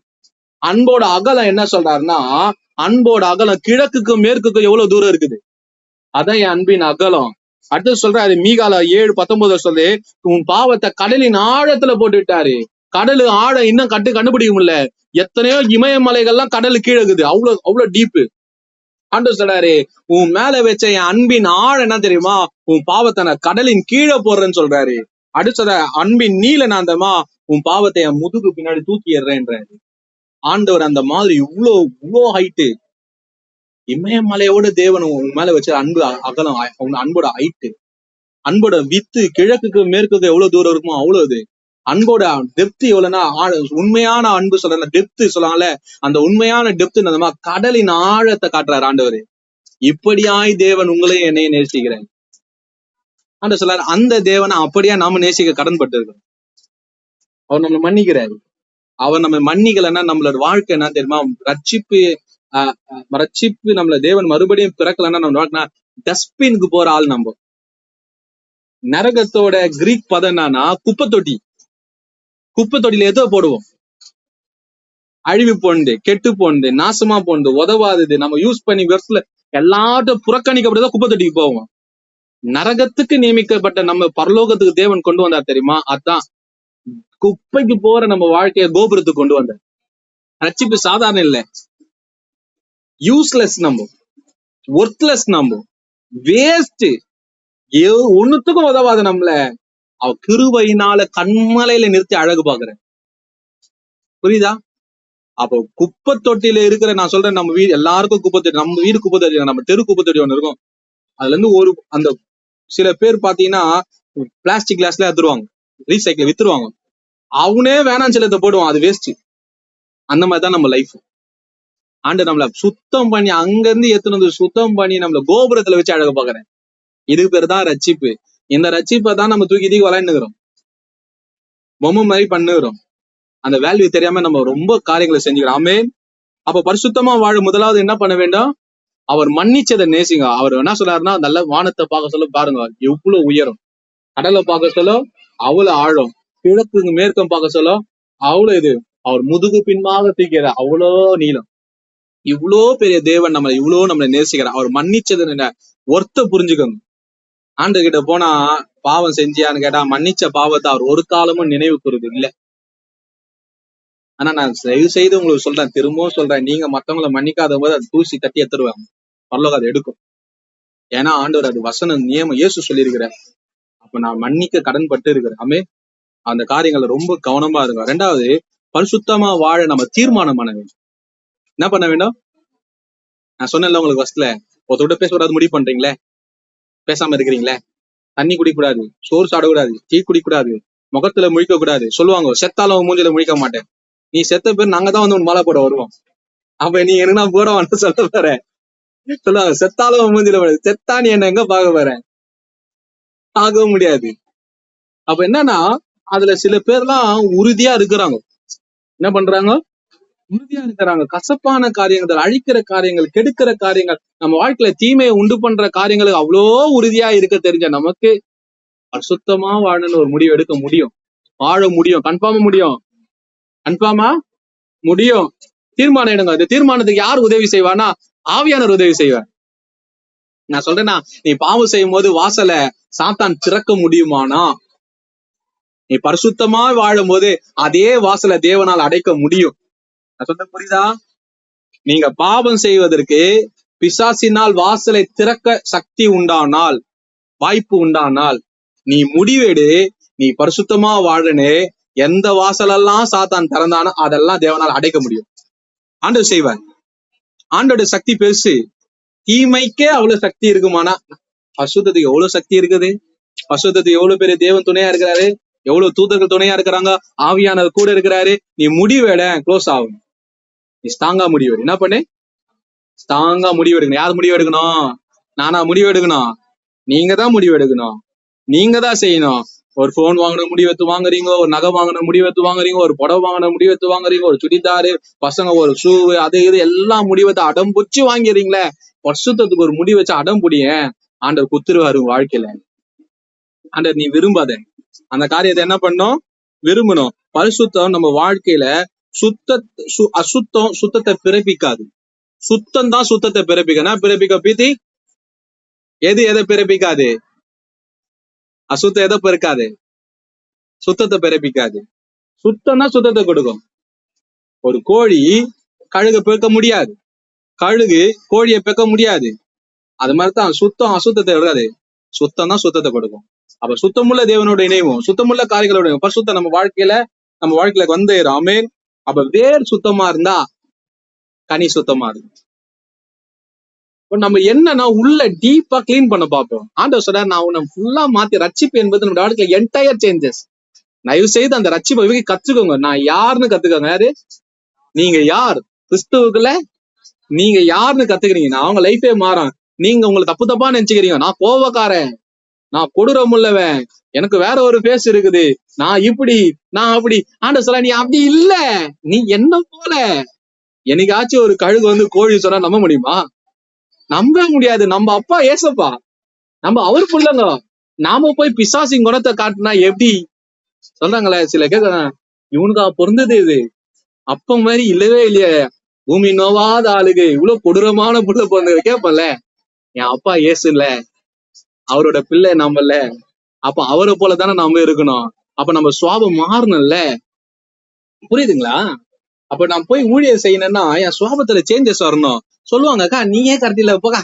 அன்போட அகலம் என்ன சொல்றாருன்னா, அன்போட அகலம் கிழக்குக்கும் மேற்குக்கும் எவ்வளவு தூரம் இருக்குது? அதான் என் அன்பின் அகலம். அடுத்து சொல்றாரு மீகால 7:19 சொல்லு, உன் பாவத்தை கடலின் ஆழத்துல போட்டு விட்டாரு. கடலு ஆழம் இன்னும் கண்டுபிடிக்க முடியல. எத்தனையோ இமயமலைகள்லாம் கடலு கீழே இருக்குது, அவ்வளவு டீப்பு. ஆண்டு சொல்றாரு, உன் மேல வச்ச என் அன்பின் ஆழம் என்ன தெரியுமா, உன் பாவத்தை நான் கடலின் கீழே போடுறேன்னு சொல்றாரு. அடுத்தத அன்பின் நீல நாந்தமா, உன் பாவத்தை என் முதுகு பின்னாடி தூக்கி எறேன்றாரு. ஆண்டவர் அந்த மாதிரி இவ்வளோ ஹைட்டு. இமயமலையோட தேவன் உன் மேல வச்ச அன்பு அகலம், உங்க அன்போட ஹைட்டு, அன்போட வித்து கிழக்குக்கு மேற்குக்கு எவ்வளவு தூரம் இருக்குமோ அவ்வளவு. அன்போட டெப்த் எவ்வளவுன்னா, உண்மையான அன்பு சொல்ற டெப்த் சொல்லுவாங்கல்ல, அந்த உண்மையான டெப்த் அந்த மாதிரி கடலின் ஆழத்தை காட்டுறாரு ஆண்டவர். இப்படியாய் தேவன் உங்களையும் என்னையும் நேசிக்கிறேன் ஆண்டவர் சொல்றாரு. அந்த தேவனை அப்படியா நாம நேசிக்க கடன்பட்டு இருக்கோம். அவர் நம்மளை மன்னிக்கிறாரு. அவர் நம்ம மன்னிக்கலைன்னா நம்மளோட வாழ்க்கை என்ன தெரியுமா, ரட்சிப்பு நம்மள தேவன் மறுபடியும் பிறக்கலன்னா நம்ம வாழ்க்கை டஸ்ட்பினுக்கு போற ஆள். நம்ம நரகத்தோட கிரீக் பதம் என்னன்னா குப்பை தொட்டி. குப்பை தொட்டியில எதோ போடுவோம், அழிவு போனது, கெட்டு போனது, நாசமா போனது, உதவாதது, நம்ம யூஸ் பண்ணி வருஷத்துல எல்லாத்தையும் புறக்கணிக்கப்பட்டதான் குப்பை தொட்டிக்கு போவோம். நரகத்துக்கு நியமிக்கப்பட்ட நம்ம பரலோகத்துக்கு தேவன் கொண்டு வந்தார் தெரியுமா, அதான் குப்பைக்கு போற நம்ம வாழ்க்கைய கோபுரத்துக்கு கொண்டு வந்தார். ரட்சிப்பு சாதாரண இல்ல, யூஸ்லெஸ், நம்ம ஒர்த்லெஸ், நம்ம வேஸ்ட், ஒண்ணுத்துக்கும் உதவாத நம்மள அவ கிருபையினால கண்மலையில நிறுத்தி அழகு பாக்குறேன். புரியுதா? அப்போ குப்பை தொட்டியில இருக்கிற, நான் சொல்றேன், நம்ம வீடு எல்லாருக்கும் குப்பை தொட்டி, நம்ம வீடு குப்பை தொட்டி, நம்ம தெரு குப்பை தொட்டி ஒண்ணு இருக்கும். அதுல இருந்து அந்த சில பேர் பாத்தீங்கன்னா பிளாஸ்டிக் கிளாஸ்ல எடுத்துருவாங்க, ரீசைக்கிள் வித்துருவாங்க. அவனே வேணாம் சிலத்தை போடுவான், அது வேஸ்ட். அந்த மாதிரிதான் நம்ம லைஃப். ஆண்டு நம்மள சுத்தம் பண்ணி அங்க இருந்து எத்தனை சுத்தம் பண்ணி நம்மள கோபுரத்துல வச்சு அழக பாக்குறேன். இதுக்கு பேர் தான் ரட்சிப்பு. இந்த ரட்சிப்பை தான் நம்ம தூக்கி விளையாண்டுக்கிறோம், பொம்மை மாதிரி பண்ணுகிறோம். அந்த வேல்யூ தெரியாம நம்ம ரொம்ப காரியங்களை செஞ்சுக்கிறோம். ஆமே. அப்ப பரிசுத்தமா வாழ முதலாவது என்ன பண்ண வேண்டும், அவர் மன்னிச்சதை நேசிங்க. அவர் என்ன சொல்றாருன்னா, நல்ல வானத்தை பார்க்க சொல்ல பாருங்க எவ்வளவு உயரம், கடலை பார்க்க சொல்ல அவ்வளவு ஆழம், கிழக்கு மேற்கம் பார்க்க சொல்ல அவ்வளவு இது, அவர் முதுகு பின்பாக தூக்கிற அவ்வளோ நீளம். இவ்வளோ பெரிய தேவன் நம்மளை நேசிக்கிறார். அவர் மன்னிச்சது ஒர்த்த புரிஞ்சுக்கோங்க. ஆண்டு கிட்ட போனா பாவம் செஞ்சியான்னு கேட்டா, மன்னிச்ச பாவத்தை அவர் ஒரு காலமும் நினைவு கூறுது இல்ல. ஆனா நான் தயவு செய்து உங்களுக்கு சொல்றேன், திரும்பவும் சொல்றேன், நீங்க மத்தவங்களை மன்னிக்காத போது அது தூசி தட்டி எடுத்துருவாங்க, பரலோகம் அதை எடுக்கும். ஏன்னா ஆண்டவர் அது வசனம் நியமம் இயேசு சொல்லியிருக்கிறார். அப்ப நான் மன்னிக்க கடன் பட்டு இருக்கிறேன். ஆமே. அந்த காரியங்களை ரொம்ப கவனமா இருக்கும். ரெண்டாவது, பரிசுத்தமா வாழ நம்ம தீர்மானம் பண்ண வேண்டும். என்ன பண்ண வேண்டும்? நான் சொன்னேன்ல உங்களுக்கு ஃபர்ஸ்ட்ல, ஒருத்தோட பேசக்கூடாது முடிவு பண்றீங்களே, பேசாம இருக்கிறீங்களே, தண்ணி குடிக்கூடாது, சோறு சாடக்கூடாது, டீ குடிக்கூடாது, முகத்துல முழிக்க கூடாது. சொல்லுவாங்க செத்தாலும் மூஞ்சில முழிக்க மாட்டேன். நீ செத்த பேர் நாங்க தான் வந்து உன் மாலை போட வருவோம். அப்ப நீ என்ன போட வேண்டாம் சொல்ல போற? சொல்லுவாங்க செத்தாலும் மூஞ்சில போட, செத்தா நீ என்ன எங்க பார்க்க போற? பார்க்கவும் முடியாது. அப்ப என்னன்னா, அதுல சில பேர்லாம் உறுதியா இருக்கிறாங்க. என்ன பண்றாங்க? உறுதியா இருக்கிறாங்க. கசப்பான காரியங்கள், அழிக்கிற காரியங்கள், கெடுக்கிற காரியங்கள், நம்ம வாழ்க்கையில தீமையை உண்டு பண்ற காரியங்களுக்கு அவ்வளோ உறுதியா இருக்க தெரிஞ்ச நமக்கு பரிசுத்தமா வாழணும்னு ஒரு முடிவு எடுக்க முடியும், வாழ முடியும், கன்ஃபார்மா முடியும், கன்ஃபார்மா முடியும். தீர்மானம் எடுங்க. இந்த தீர்மானத்துக்கு யார் உதவி செய்வானா? ஆவியானவர் உதவி செய்வார். நான் சொல்றேன்னா, நீ பாவம் செய்யும் போது வாசலை சாத்தான் திறக்க முடியுமானா, நீ பரிசுத்தமா வாழும் போது அதே வாசலை தேவனால் அடைக்க முடியும். நான் சொல்ற புரியுதா? நீங்க பாவம் செய்வதற்கு பிசாசினால் வாசலை திறக்க சக்தி உண்டானால், வாய்ப்பு உண்டானால், நீ முடிவெடு, நீ பரிசுத்தமா வாழனே, எந்த வாசலெல்லாம் சாத்தான் திறந்தானோ அதெல்லாம் தேவனால் அடைக்க முடியும். ஆண்டவர் செய்வார். ஆண்டோட சக்தி பெருசு. தீமைக்கே அவ்வளவு சக்தி இருக்குமானா, பரிசுத்தத்துக்கு எவ்வளவு சக்தி இருக்குது? பரிசுத்தத்துக்கு எவ்வளவு பெரிய தேவன் துணையா இருக்கிறாரு, எவ்வளவு தூதர்கள் துணையா இருக்கிறாங்க, ஆவியானவர் கூட இருக்கிறாரு. நீ முடிவெட, க்ளோஸ் ஆகும். நீ ஸ்ட்ராங்கா முடிவெடு. என்ன பண்ணு? ஸ்ட்ராங்கா முடிவு எடுக்கணும். யார் முடிவு எடுக்கணும்? நானா முடிவு எடுக்கணும்? நீங்க தான் முடிவு எடுக்கணும். நீங்க தான் செய்யணும். ஒரு போன் வாங்கின முடிவெடுத்து வாங்குறீங்க, ஒரு நகை வாங்கின முடிவெடுத்து வாங்குறீங்க, ஒரு புடவை வாங்கின முடிவெடுத்து வாங்குறீங்க, ஒரு சுடிதாரு, பசங்க ஒரு ஷூ, அது இது எல்லாம் முடிவெடுத்து அடம் பிடிச்சு வாங்கிறீங்களே. வருஷத்துக்கு ஒரு முடிவு வச்சு அடம் பிடிய, ஆண்டவர் குத்துருவாரு வாழ்க்கையில. ஆண்டவர் நீ விரும்பாத அந்த காரியத்தை என்ன பண்ணும்? விரும்பணும். பரிசுத்தம் நம்ம வாழ்க்கையில அசுத்தம் சுத்தத்தை பிறப்பிக்காது. சுத்தம் தான் சுத்தத்தை பிறப்பிக்க பீத்தி. எது எதை பிறப்பிக்காது? அசுத்தம் எதை பெருக்காது? சுத்தத்தை பிறப்பிக்காது. சுத்தம் தான் சுத்தத்தை கொடுக்கும். ஒரு கோழி கழுகை பெருக்க முடியாது, கழுகு கோழியை பெக்க முடியாது. அது மாதிரிதான் சுத்தம் அசுத்தத்தை விடாது, சுத்தம் தான் சுத்தத்தை கொடுக்கும். அப்ப சுத்தமுள்ள தேவனோட இணைவும் சுத்தமுள்ள காரியங்களோட பரிசுத்தம் நம்ம வாழ்க்கையில வந்து ஆமென். அப்ப வேர் சுத்தமா இருந்தா கனி சுத்தமா இருக்கும். இப்ப நம்ம என்னன்னா உள்ள டீப்பா கிளீன் பண்ண பார்ப்போம். ஆண்டவர் சொல்றாரு, நான் உன்னை ஃபுல்லா மாத்தி ரட்சிப்பு என்பது நம்ம வாழ்க்கையில என்டையர் சேஞ்சஸ். தயவு செய்து அந்த ரட்சிப்பை கத்துக்கோங்க. நான் யாருன்னு கத்துக்கோங்க. யாரு நீங்க? யார் கிறிஸ்துவுக்குள்ள நீங்க யாருன்னு கத்துக்கிறீங்க, அவங்க லைஃபே மாறும். நீங்க உங்களை தப்பு தப்பா நினைச்சுக்கிறீங்க, நான் கோவக்காரன், நான் கொடூரம் உள்ளவன், எனக்கு வேற ஒரு பேஸ் இருக்குது, நான் இப்படி நான் அப்படி. ஆண்டவர் சொல்ல, நீ அப்படி இல்ல, நீ என்ன போல. என்னைக்காச்சும் ஒரு கழுகு வந்து கோழி சொன்னா நம்ப முடியுமா? நம்ப முடியாது. நம்ம அப்பா ஏசப்பா, நம்ம அவரு பிள்ளைங்க. நாம போய் பிசாசின் குணத்தை காட்டினா எப்படி? சொல்றாங்களே சில கேட்க, இவனுக்கா பொருந்தது இது, அப்ப மாதிரி இல்லவே இல்லையே, பூமி நோவாத ஆளுக்கு இவ்வளவு கொடூரமான புள்ள பிறந்த கேட்பல. என் அப்பா ஏசு இல்ல, அவரோட பிள்ளை நம்மள, அப்ப அவரை போலதானே நாம இருக்கணும். அப்ப நம்ம சுவாபம் மாறணும்ல, புரியுதுங்களா? அப்ப நான் போய் ஊழியர் செய்யணும்னா என் சுவாபத்துல சேஞ்சஸ் வரணும். சொல்லுவாங்க, அக்கா நீயே கரெக்டில்ல, போகா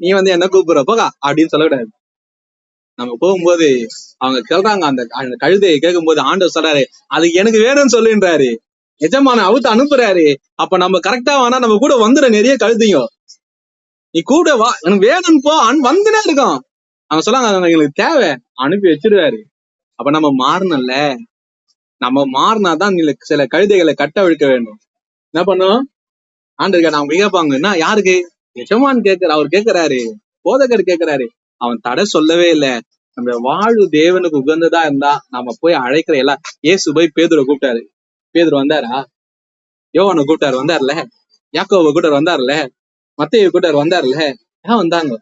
நீ வந்து என்ன கூப்பிடுற போகா அப்படின்னு சொல்லக்கூடாது. நம்ம போகும்போது அவங்க கேள்றாங்க, அந்த கழுதையை கேட்கும் போது ஆண்டவர் சொல்றாரு, அதுக்கு எனக்கு வேணும்னு சொல்லுன்றாரு. எஜமான அவுத்து அனுப்புறாரு. அப்ப நம்ம கரெக்டா வேணா நம்ம கூட வந்துட நிறைய கழுதையும், நீ கூட வா, எனக்கு வேணும்னு போ, வந்துனே இருக்கான். அவங்க சொல்லாங்க, எங்களுக்கு தேவை, அனுப்பி வச்சிருவாரு. அப்ப நம்ம மாறணும்ல, நம்ம மாறினாதான் சில கழுதைகளை கட்டவிழ்க்க வேண்டும். என்ன பண்ணும்? ஆண்டவர் அவங்க கேட்பாங்க, என்ன யாருக்கு? எஜமான் அவர் கேட்கிறாரு, போதகர் கேட்கிறாரு. அவன் தடை சொல்லவே இல்லை. நம்ம வாழ்வு தேவனுக்கு உகந்ததா இருந்தா நம்ம போய் அழைக்கிற எல்லாம். ஏசு போய் பேதுரை கூப்பிட்டாரு, பேதுரு வந்தாரா? யோவானை கூப்பிட்டாரு, வந்தார்ல? யாக்கோவை கூட்டாரு, வந்தார்ல? மத்தேயு கூட்டாரு, வந்தார்ல? ஏன் வந்தாங்க?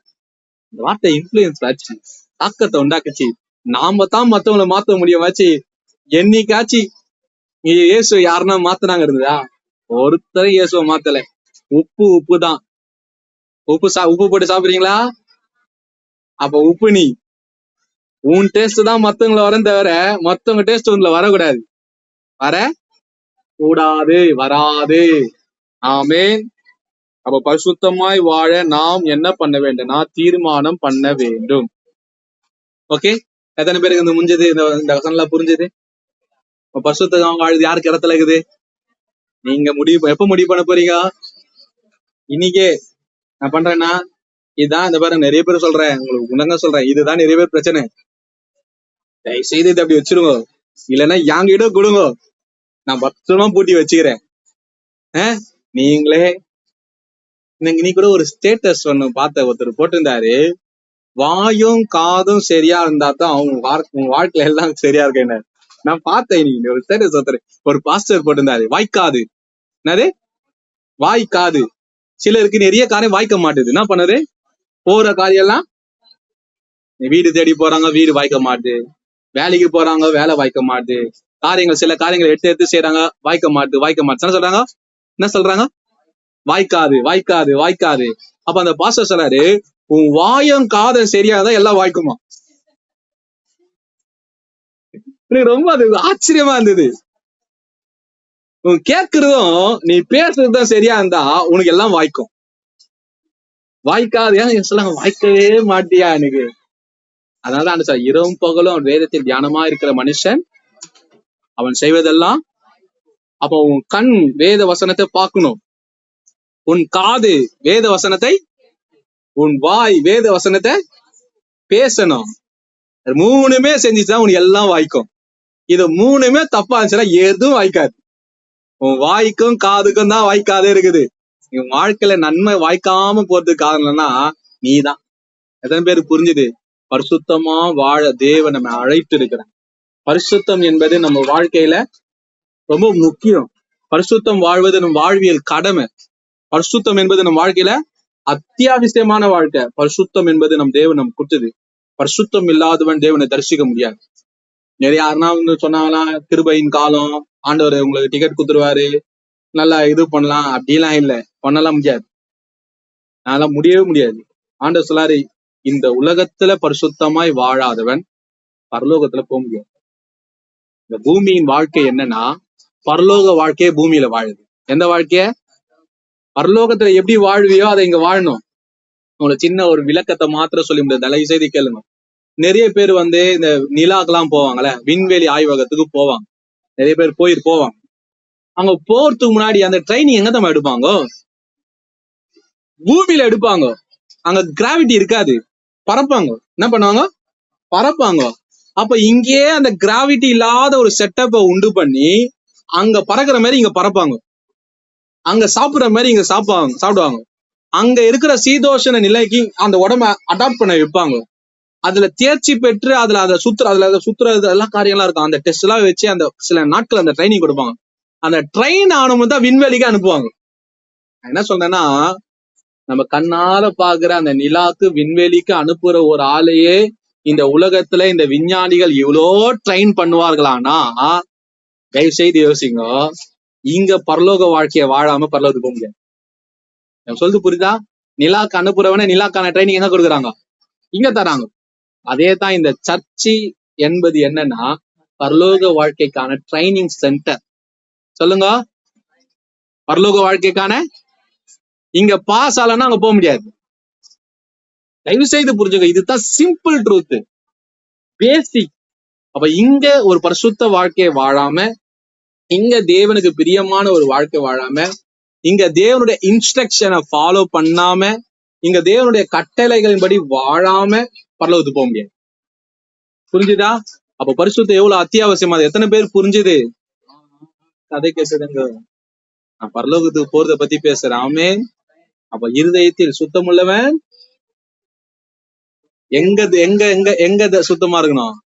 இந்த வார்த்தை இன்ஃபுளுயன்ஸ் ஆச்சு, தாக்கத்தை உண்டாக்குச்சு. நாம தான் மத்தவங்களை மாத்த முடியுமாச்சு? என்னைக்காச்சு இயேசு யாருன்னா மாத்தினாங்க இருந்ததா? ஒருத்தரும் இயேசுவை மாத்தல. உப்பு தான். உப்பு போட்டு சாப்பிடுறீங்களா? அப்ப உப்பு நீ, உன் டேஸ்ட் தான் மத்தவங்களை வரேன் தவிர மத்தவங்க டேஸ்ட் உங்களை வரக்கூடாது. வர கூடாது, வராது. ஆமென். அப்ப பரிசுத்தமாய் வாழ நாம் என்ன பண்ண வேண்டும்னா தீர்மானம் பண்ண வேண்டும். ஓகே, எத்தனை பேருக்கு இந்த முடிஞ்சது? இந்த வசனம் புரிஞ்சது? பரிசுத்தமா வாழுது யாருக்கு இடத்துல இருக்குது? நீங்க எப்ப முடிவு பண்ண போறீங்க? இன்னைக்கே நான் பண்றேன்னா இதுதான். இந்த பாருங்க, நிறைய பேர் சொல்றேன், உங்களுக்கு உணங்க சொல்றேன், இதுதான் நிறைய பேர் பிரச்சனை. தயவு செய்து இதை அப்படி வச்சிருங்க, இல்லைன்னா என்கிட்ட கொடுங்க, நான் பத்திரமா பூட்டி வச்சுக்கிறேன். நீங்களே நீ கூட ஒரு ஸ்டேட்டஸ் ஒண்ணு பார்த்த, ஒருத்தர் போட்டிருந்தாரு, வாயும் காதும் சரியா இருந்தா தான் உங்க வாழ்க்கையில எல்லாம் சரியா இருக்கு. என்ன நான் பார்த்தேன் இன்னைக்கு ஒரு ஸ்டேட்டஸ், ஒரு பாஸ்டர் போட்டிருந்தாரு, வாய்க்காது. என்னது வாய்க்காது? சிலருக்கு நிறைய காரியம் வாய்க்க மாட்டுது. என்ன பண்ணுது? போற காரியம் எல்லாம், வீடு தேடி போறாங்க, வீடு வாய்க்க மாட்டுது. வேலைக்கு போறாங்க, வேலை வாய்க்க மாட்டுது. சில காரியங்களை எடுத்து செய்யறாங்க, வாய்க்க மாட்டுது. சொல்றாங்க, என்ன சொல்றாங்க? வாய்க்காது, வாய்க்காது, வாய்க்காது. அப்ப அந்த பாஸ்டர் சொல்றாரு, உன் வாயும் காதம் சரியாதான் எல்லாம் வாய்க்குமா. எனக்கு ரொம்ப அது ஆச்சரியமா இருந்தது. உன் கேட்கறதும் நீ பேசுறதுதான் சரியா இருந்தா உனக்கு எல்லாம் வாய்க்கும். வாய்க்காது ஏன் சொல்லுங்க, வாய்க்கவே மாட்டியா எனக்கு? அதனாலதான் சார், இரவும் பகலும் வேதத்தில் தியானமா இருக்கிற மனுஷன் அவன் செய்வதெல்லாம். அப்போ உன் கண் வேத வசனத்தை பார்க்கணும், உன் காது வேத வசனத்தை, உன் வாய் வேத வசனத்தை பேசணும். மூணுமே செஞ்சுதான் உனக்கு எல்லாம் வாய்க்கும். இது மூணுமே தப்பா இருந்துச்சுன்னா எதுவும் வாய்க்காது. உன் வாய்க்கும் காதுக்கும் தான் வாய்க்காதே இருக்குது. உன் வாழ்க்கையில நன்மை வாய்க்காம போறதுக்கு காரணம்னா நீதான். எத்தனை பேருக்கு புரிஞ்சுது? பரிசுத்தமா வாழ தேவன் நம்ம அழைத்து இருக்கிறான். பரிசுத்தம் என்பது நம்ம வாழ்க்கையில ரொம்ப முக்கியம். பரிசுத்தம் வாழ்வது நம் வாழ்வியல் கடமை. பரிசுத்தம் என்பது நம் வாழ்க்கையில அத்தியாவசியமான வாழ்க்கை. பரிசுத்தம் என்பது நம் தேவன் நம்ம கொடுத்தது. பரிசுத்தம் இல்லாதவன் தேவனை தரிசிக்க முடியாது. நிறைய யாருன்னா வந்து சொன்னாங்கன்னா, கிருபையின் காலம், ஆண்டவர் உங்களுக்கு டிக்கெட் குடுத்துருவாரு, நல்லா இது பண்ணலாம், அப்படிலாம் இல்ல, பண்ணலாம் முடியாது. அதெல்லாம் முடியவே முடியாது. ஆண்டவர் சொல்லாரு, இந்த உலகத்துல பரிசுத்தமாய் வாழாதவன் பரலோகத்துல போக முடியாது. இந்த பூமியின் வாழ்க்கை என்னன்னா, பரலோக வாழ்க்கையே பூமியில வாழுது. எந்த வாழ்க்கைய? பரலோகத்துல எப்படி வாழ்வியோ அதை இங்க வாழணும். உங்களுக்கு சின்ன ஒரு விளக்கத்தை மாத்திர சொல்லி முடியாது, தயவு செய்து கேளுங்க. நிறைய பேர் இந்த நிலாக்கெல்லாம் போவாங்கல்ல, விண்வெளி ஆய்வகத்துக்கு போவாங்க. நிறைய பேர் போவாங்க. அங்க போறதுக்கு முன்னாடி அந்த ட்ரைனிங் எங்க தான் எடுப்பாங்க? பூமியில எடுப்பாங்க. அங்க கிராவிட்டி இருக்காது, பறப்பாங்க. என்ன பண்ணுவாங்க? பறப்பாங்க. அப்ப இங்கேயே அந்த கிராவிட்டி இல்லாத ஒரு செட்டப்பை உண்டு பண்ணி அங்க பறக்கிற மாதிரி இங்க பறப்பாங்க, அங்க சாப்பிடுற மாதிரி இங்க சாப்பிடுவாங்க. அங்க இருக்கிற சீதோஷண நிலைக்கு அந்த உடம்ப அடாப்ட் பண்ண வைப்பாங்க. அதுல தேர்ச்சி பெற்று அதுல சுத்துறது எல்லா காரியம்லாம் இருக்கும். அந்த டெஸ்ட் எல்லாம் வச்சு அந்த சில நாட்கள் அந்த ட்ரைனிங் கொடுப்பாங்க. அந்த ட்ரெயின் ஆனவங்க தான் விண்வெளிக்கு அனுப்புவாங்க. என்ன சொல்றேன்னா, நம்ம கண்ணால பாக்குற அந்த நிலாக்கு விண்வெளிக்கு அனுப்புற ஒரு ஆளையே இந்த உலகத்துல இந்த விஞ்ஞானிகள் இவ்வளோ ட்ரெயின் பண்ணுவார்களானா, தயவு செய்து யோசிங்க. இங்க பரலோக வாழ்க்கைய வாழாம பரலோகத்துக்கு போக முடியாது. சொல்றது புரியுதா? நிலாக்கு அனுப்புறவன நிலாக்கான ட்ரைனிங் எங்க கொடுக்குறாங்க? இங்க தராங்க. அதே தான் இந்த சர்ச்சு என்பது என்னன்னா, பரலோக வாழ்க்கைக்கான ட்ரைனிங் சென்டர். சொல்லுங்க, பரலோக வாழ்க்கைக்கான. இங்க பாஸ் ஆலன்னா அங்க போக முடியாது. தயவு செய்து புரிஞ்சுங்க, இதுதான் சிம்பிள் ட்ரூத், பேசிக். அப்ப இங்க ஒரு பரிசுத்த வாழ்க்கையை வாழாம, இங்க தேவனுக்கு பிரியமான ஒரு வாழ்க்கை வாழாம, இங்க தேவனுடைய இன்ஸ்ட்ரக்ஷனை ஃபாலோ பண்ணாம, இங்க தேவனுடைய கட்டளைகளின்படி வாழாம பரலோகத்துக்கு போக முடியாது. புரிஞ்சுதா? அப்ப பரிசுத்தம் எவ்வளவு அத்தியாவசியமா? எத்தனை பேர் புரிஞ்சுது? கதை கேட்டதுங்க, நான் பரலோகத்துக்கு போறத பத்தி பேசுறேன். ஆமென். அப்ப இருதயத்தில் சுத்தமுள்ளவன் எங்க எங்க எங்க எங்க சுத்தமா இருக்கணும்?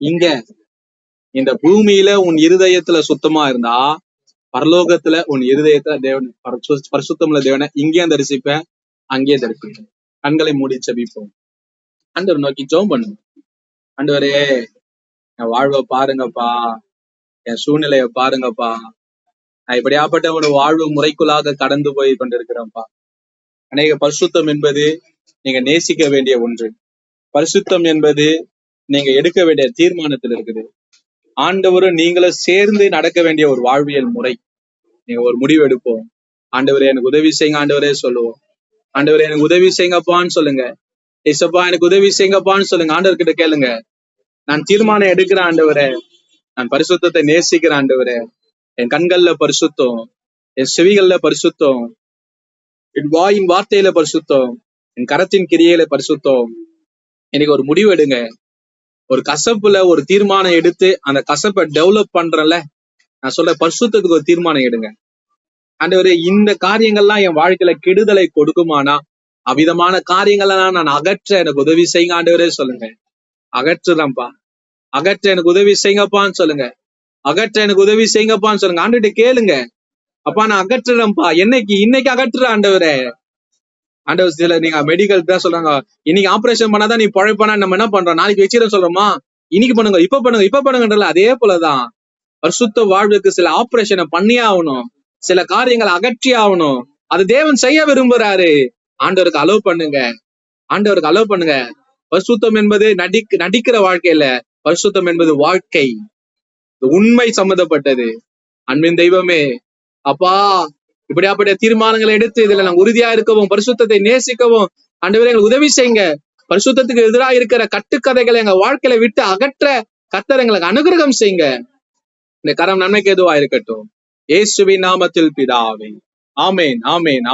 இங்க இந்த பூமியில உன் இருதயத்துல சுத்தமா இருந்தா, பரலோகத்துல உன் இருதயத்துல தேவன் பரிசுத்தமுள்ள தேவனை இங்கேயும் தரிசிப்பேன், அங்கேயே தரிசிப்பேன். கண்களை மூடி ஜெபிப்போம். ஆண்டவர் நோக்கி ஜெபம் பண்ணுங்க. ஆண்டவரே, என் வாழ்வை பாருங்கப்பா, என் சூழ்நிலைய பாருங்கப்பா. நான் இப்படியாப்பட்ட ஒரு வாழ்வு முறைக்குள்ளாக கடந்து போய் கொண்டிருக்கிறேன்ப்பா. அநேக பரிசுத்தம் என்பது நீங்க நேசிக்க வேண்டிய ஒன்று. பரிசுத்தம் என்பது நீங்க எடுக்க வேண்டிய தீர்மானத்தில் இருக்குது. ஆண்டவரும் நீங்களும் சேர்ந்து நடக்க வேண்டிய ஒரு வாழ்வியல் முறை. நீங்க ஒரு முடிவு எடுப்போம். ஆண்டவரே எனக்கு உதவி செய்யுங்க, ஆண்டவரே சொல்லுவோம். ஆண்டவரே எனக்கு உதவி செய்யுங்கப்பான்னு சொல்லுங்க. ஏசப்பா எனக்கு உதவி செய்யுங்கப்பான்னு சொல்லுங்க. ஆண்டவர்கிட்ட கேளுங்க. நான் தீர்மானம் எடுக்கிறேன் ஆண்டவரே, நான் பரிசுத்தத்தை நேசிக்கிறேன் ஆண்டவரே. என் கண்கள்ல பரிசுத்தம், என் செவிகள்ல பரிசுத்தம், என் வாயின் வார்த்தையில பரிசுத்தம், என் கரத்தின் கிரியையில பரிசுத்தம். எனக்கு ஒரு முடிவு எடுங்க. ஒரு கசப்புல ஒரு தீர்மானம் எடுத்து அந்த கசப்பை டெவலப் பண்றேன்ல, நான் சொல்ற பரிசுத்தத்துக்கு ஒரு தீர்மானம் எடுங்க. ஆண்டவரே, இந்த காரியங்கள்லாம் என் வாழ்க்கையில கெடுதலை கொடுக்குமானா, அவ்விதமான காரியங்கள்லாம் நான் அகற்ற எனக்கு உதவி செய்யுங்க ஆண்டவரே சொல்லுங்க. அகற்றுறேன்ப்பா, அகற்ற எனக்கு உதவி செய்யுங்கப்பான்னு சொல்லுங்க. அகற்ற எனக்கு உதவி செய்யுங்கப்பான்னு சொல்லுங்க. ஆண்டுகிட்ட கேளுங்க. அப்பா நான் அகற்றுறேன்ப்பா. இன்னைக்கு அகற்றுற ஆண்டவரே. ஆண்டவர் சில நீங்க மெடிக்கல் தான் சொல்றாங்க, இன்னைக்கு ஆபரேஷன் பண்ணாதான் நீ பழைப்பானா. நம்ம என்ன பண்றோம்? நாளைக்கு வச்சிட சொல்றோமா? இன்னைக்கு பண்ணுங்க, இப்ப பண்ணுங்கன்றல. அதே போலதான் பரிசுத்த வாழ்வுக்கு சில ஆபரேஷனை பண்ணியே ஆகணும், சில காரியங்களை அகற்றி ஆகணும். அது தேவன் செய்ய விரும்புறாரு. ஆண்டவருக்கு அலோவ் பண்ணுங்க, ஆண்டவருக்கு அலோவ் பண்ணுங்க. பரிசுத்தம் என்பது நடிக்கிற வாழ்க்கை இல்ல. பரிசுத்தம் என்பது வாழ்க்கை, உண்மை சம்பந்தப்பட்டது. அன்பின் தெய்வமே, அப்பா இப்படியாப்பட்ட தீர்மானங்களை எடுத்து இதுல நாங்க உறுதியா இருக்கவும், பரிசுத்தத்தை நேசிக்கவும் ஆண்டவரே எங்களுக்கு உதவி செய்யுங்க. பரிசுத்தத்துக்கு எதிராக இருக்கிற கட்டுக்கதைகளை எங்க வாழ்க்கையில விட்டு அகற்ற கர்த்தர் எங்களுக்கு அனுகிரகம் செய்யுங்க. இந்த கரம் நன்மைக்கு எதுவா இருக்கட்டும். இயேசுவின் நாமத்தில் பிதாவே, ஆமேன், ஆமேன், ஆமேன்.